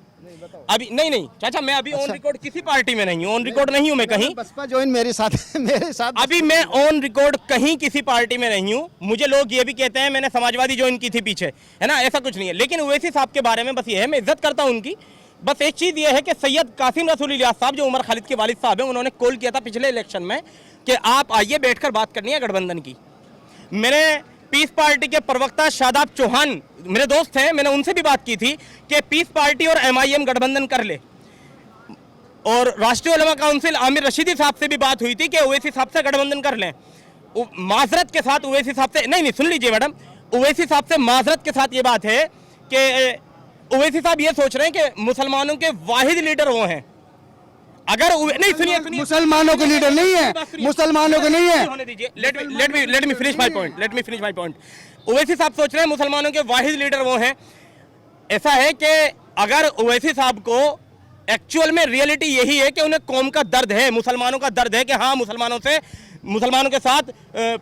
अभी नहीं चाचा, मैं अभी ऑन रिकॉर्ड किसी पार्टी में नहीं हूँ, ऑन रिकॉर्ड नहीं हूँ मैं कहीं। बसपा ज्वाइन मेरे साथ अभी मैं ऑन रिकॉर्ड कहीं किसी पार्टी में नहीं हूँ। मुझे लोग ये भी कहते हैं मैंने समाजवादी ज्वाइन की थी पीछे, है ना, ऐसा कुछ नहीं है। लेकिन ओवैसी साहब के बारे में बस ये है, मैं इज्जत करता हूँ उनकी, बस एक चीज ये है कि सैयद कासिम रसूल इलियास साहब जो उमर खालिद के वालिद साहब हैं, उन्होंने कॉल किया था पिछले इलेक्शन में कि आप आइए बैठकर बात करनी है गठबंधन की। मैंने पीस पार्टी के प्रवक्ता शादाब चौहान मेरे दोस्त हैं, मैंने उनसे भी बात की थी कि पीस पार्टी और एमआईएम गठबंधन कर ले। और राष्ट्रीय उलमा काउंसिल आमिर रशीदी साहब से भी बात हुई थी कि ओवैसी साहब से गठबंधन कर लें। माजरत के साथ ओवैसी साहब से नहीं सुन लीजिए मैडम, ओवैसी साहब से माजरत के साथ ये बात है कि ओवैसी साहब ये सोच रहे हैं कि मुसलमानों के वाहिद लीडर वो हैं। अगर नहीं सुनिए मुसलमानों के लीडर नहीं है, मुसलमानों के नहीं है। होने दीजिए, let me finish my point. Owaisi साहब सोच रहे हैं मुसलमानों के वाहिद लीडर वो हैं। ऐसा है कि अगर ओवैसी साहब को एक्चुअल में रियलिटी यही है कि उन्हें कौम का दर्द है, मुसलमानों का दर्द है कि हाँ मुसलमानों के साथ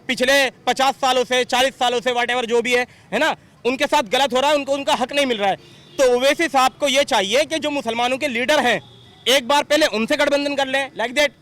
पिछले 50 सालों से 40 सालों से व्हाटएवर जो भी है ना, उनके साथ गलत हो रहा है, उनको उनका हक नहीं मिल रहा है। तो ओवैसी साहब को ये चाहिए कि जो मुसलमानों के लीडर हैं एक बार पहले उनसे गठबंधन कर लें, लाइक दैट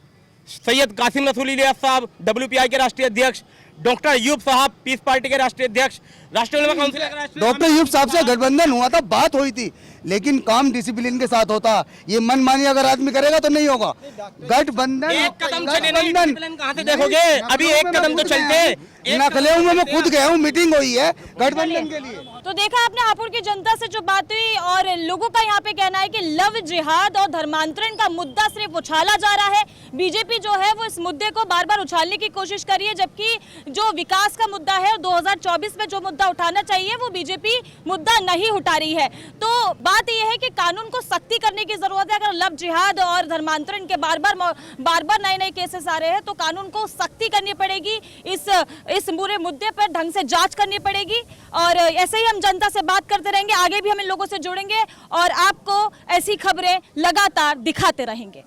सैयद कासिम रसूल इलियास साहब WPI के राष्ट्रीय अध्यक्ष, डॉक्टर अयूब साहब पीस पार्टी के राष्ट्रीय अध्यक्ष, राष्ट्रीय उलमा काउंसिल के राष्ट्रीय डॉक्टर अयूब साहब से गठबंधन हुआ था, बात हुई थी, लेकिन काम डिसिप्लिन के साथ होता। ये मनमानी अगर आदमी करेगा तो नहीं होगा। गठबंधन एक कदम चले नहीं, डिसिप्लिन कहां से देखोगे? अभी एक कदम तो चलते। नखले हूँ मैं खुद गया हूँ, मीटिंग हुई है गठबंधन के लिए। तो देखा आपने हापुड़ की जनता से जो बात हुई, और लोगों का यहाँ पे कहना है कि लव जिहाद और धर्मांतरण का मुद्दा सिर्फ उछाला जा रहा है। बीजेपी जो है वो इस मुद्दे को बार बार उछालने की कोशिश कर रही है, जबकि जो विकास का मुद्दा है 2024 में जो मुद्दा उठाना चाहिए वो बीजेपी मुद्दा नहीं उठा रही है। तो बात यह है कि कानून को सख्ती करने की जरूरत है। अगर लव जिहाद और धर्मांतरण के बार बार नए केसेस आ रहे हैं तो कानून को सख्ती करनी पड़ेगी, इस पूरे मुद्दे पर ढंग से जांच करनी पड़ेगी। और ऐसे ही हम जनता से बात करते रहेंगे, आगे भी हम इन लोगों से जुड़ेंगे और आपको ऐसी खबरें लगातार दिखाते रहेंगे।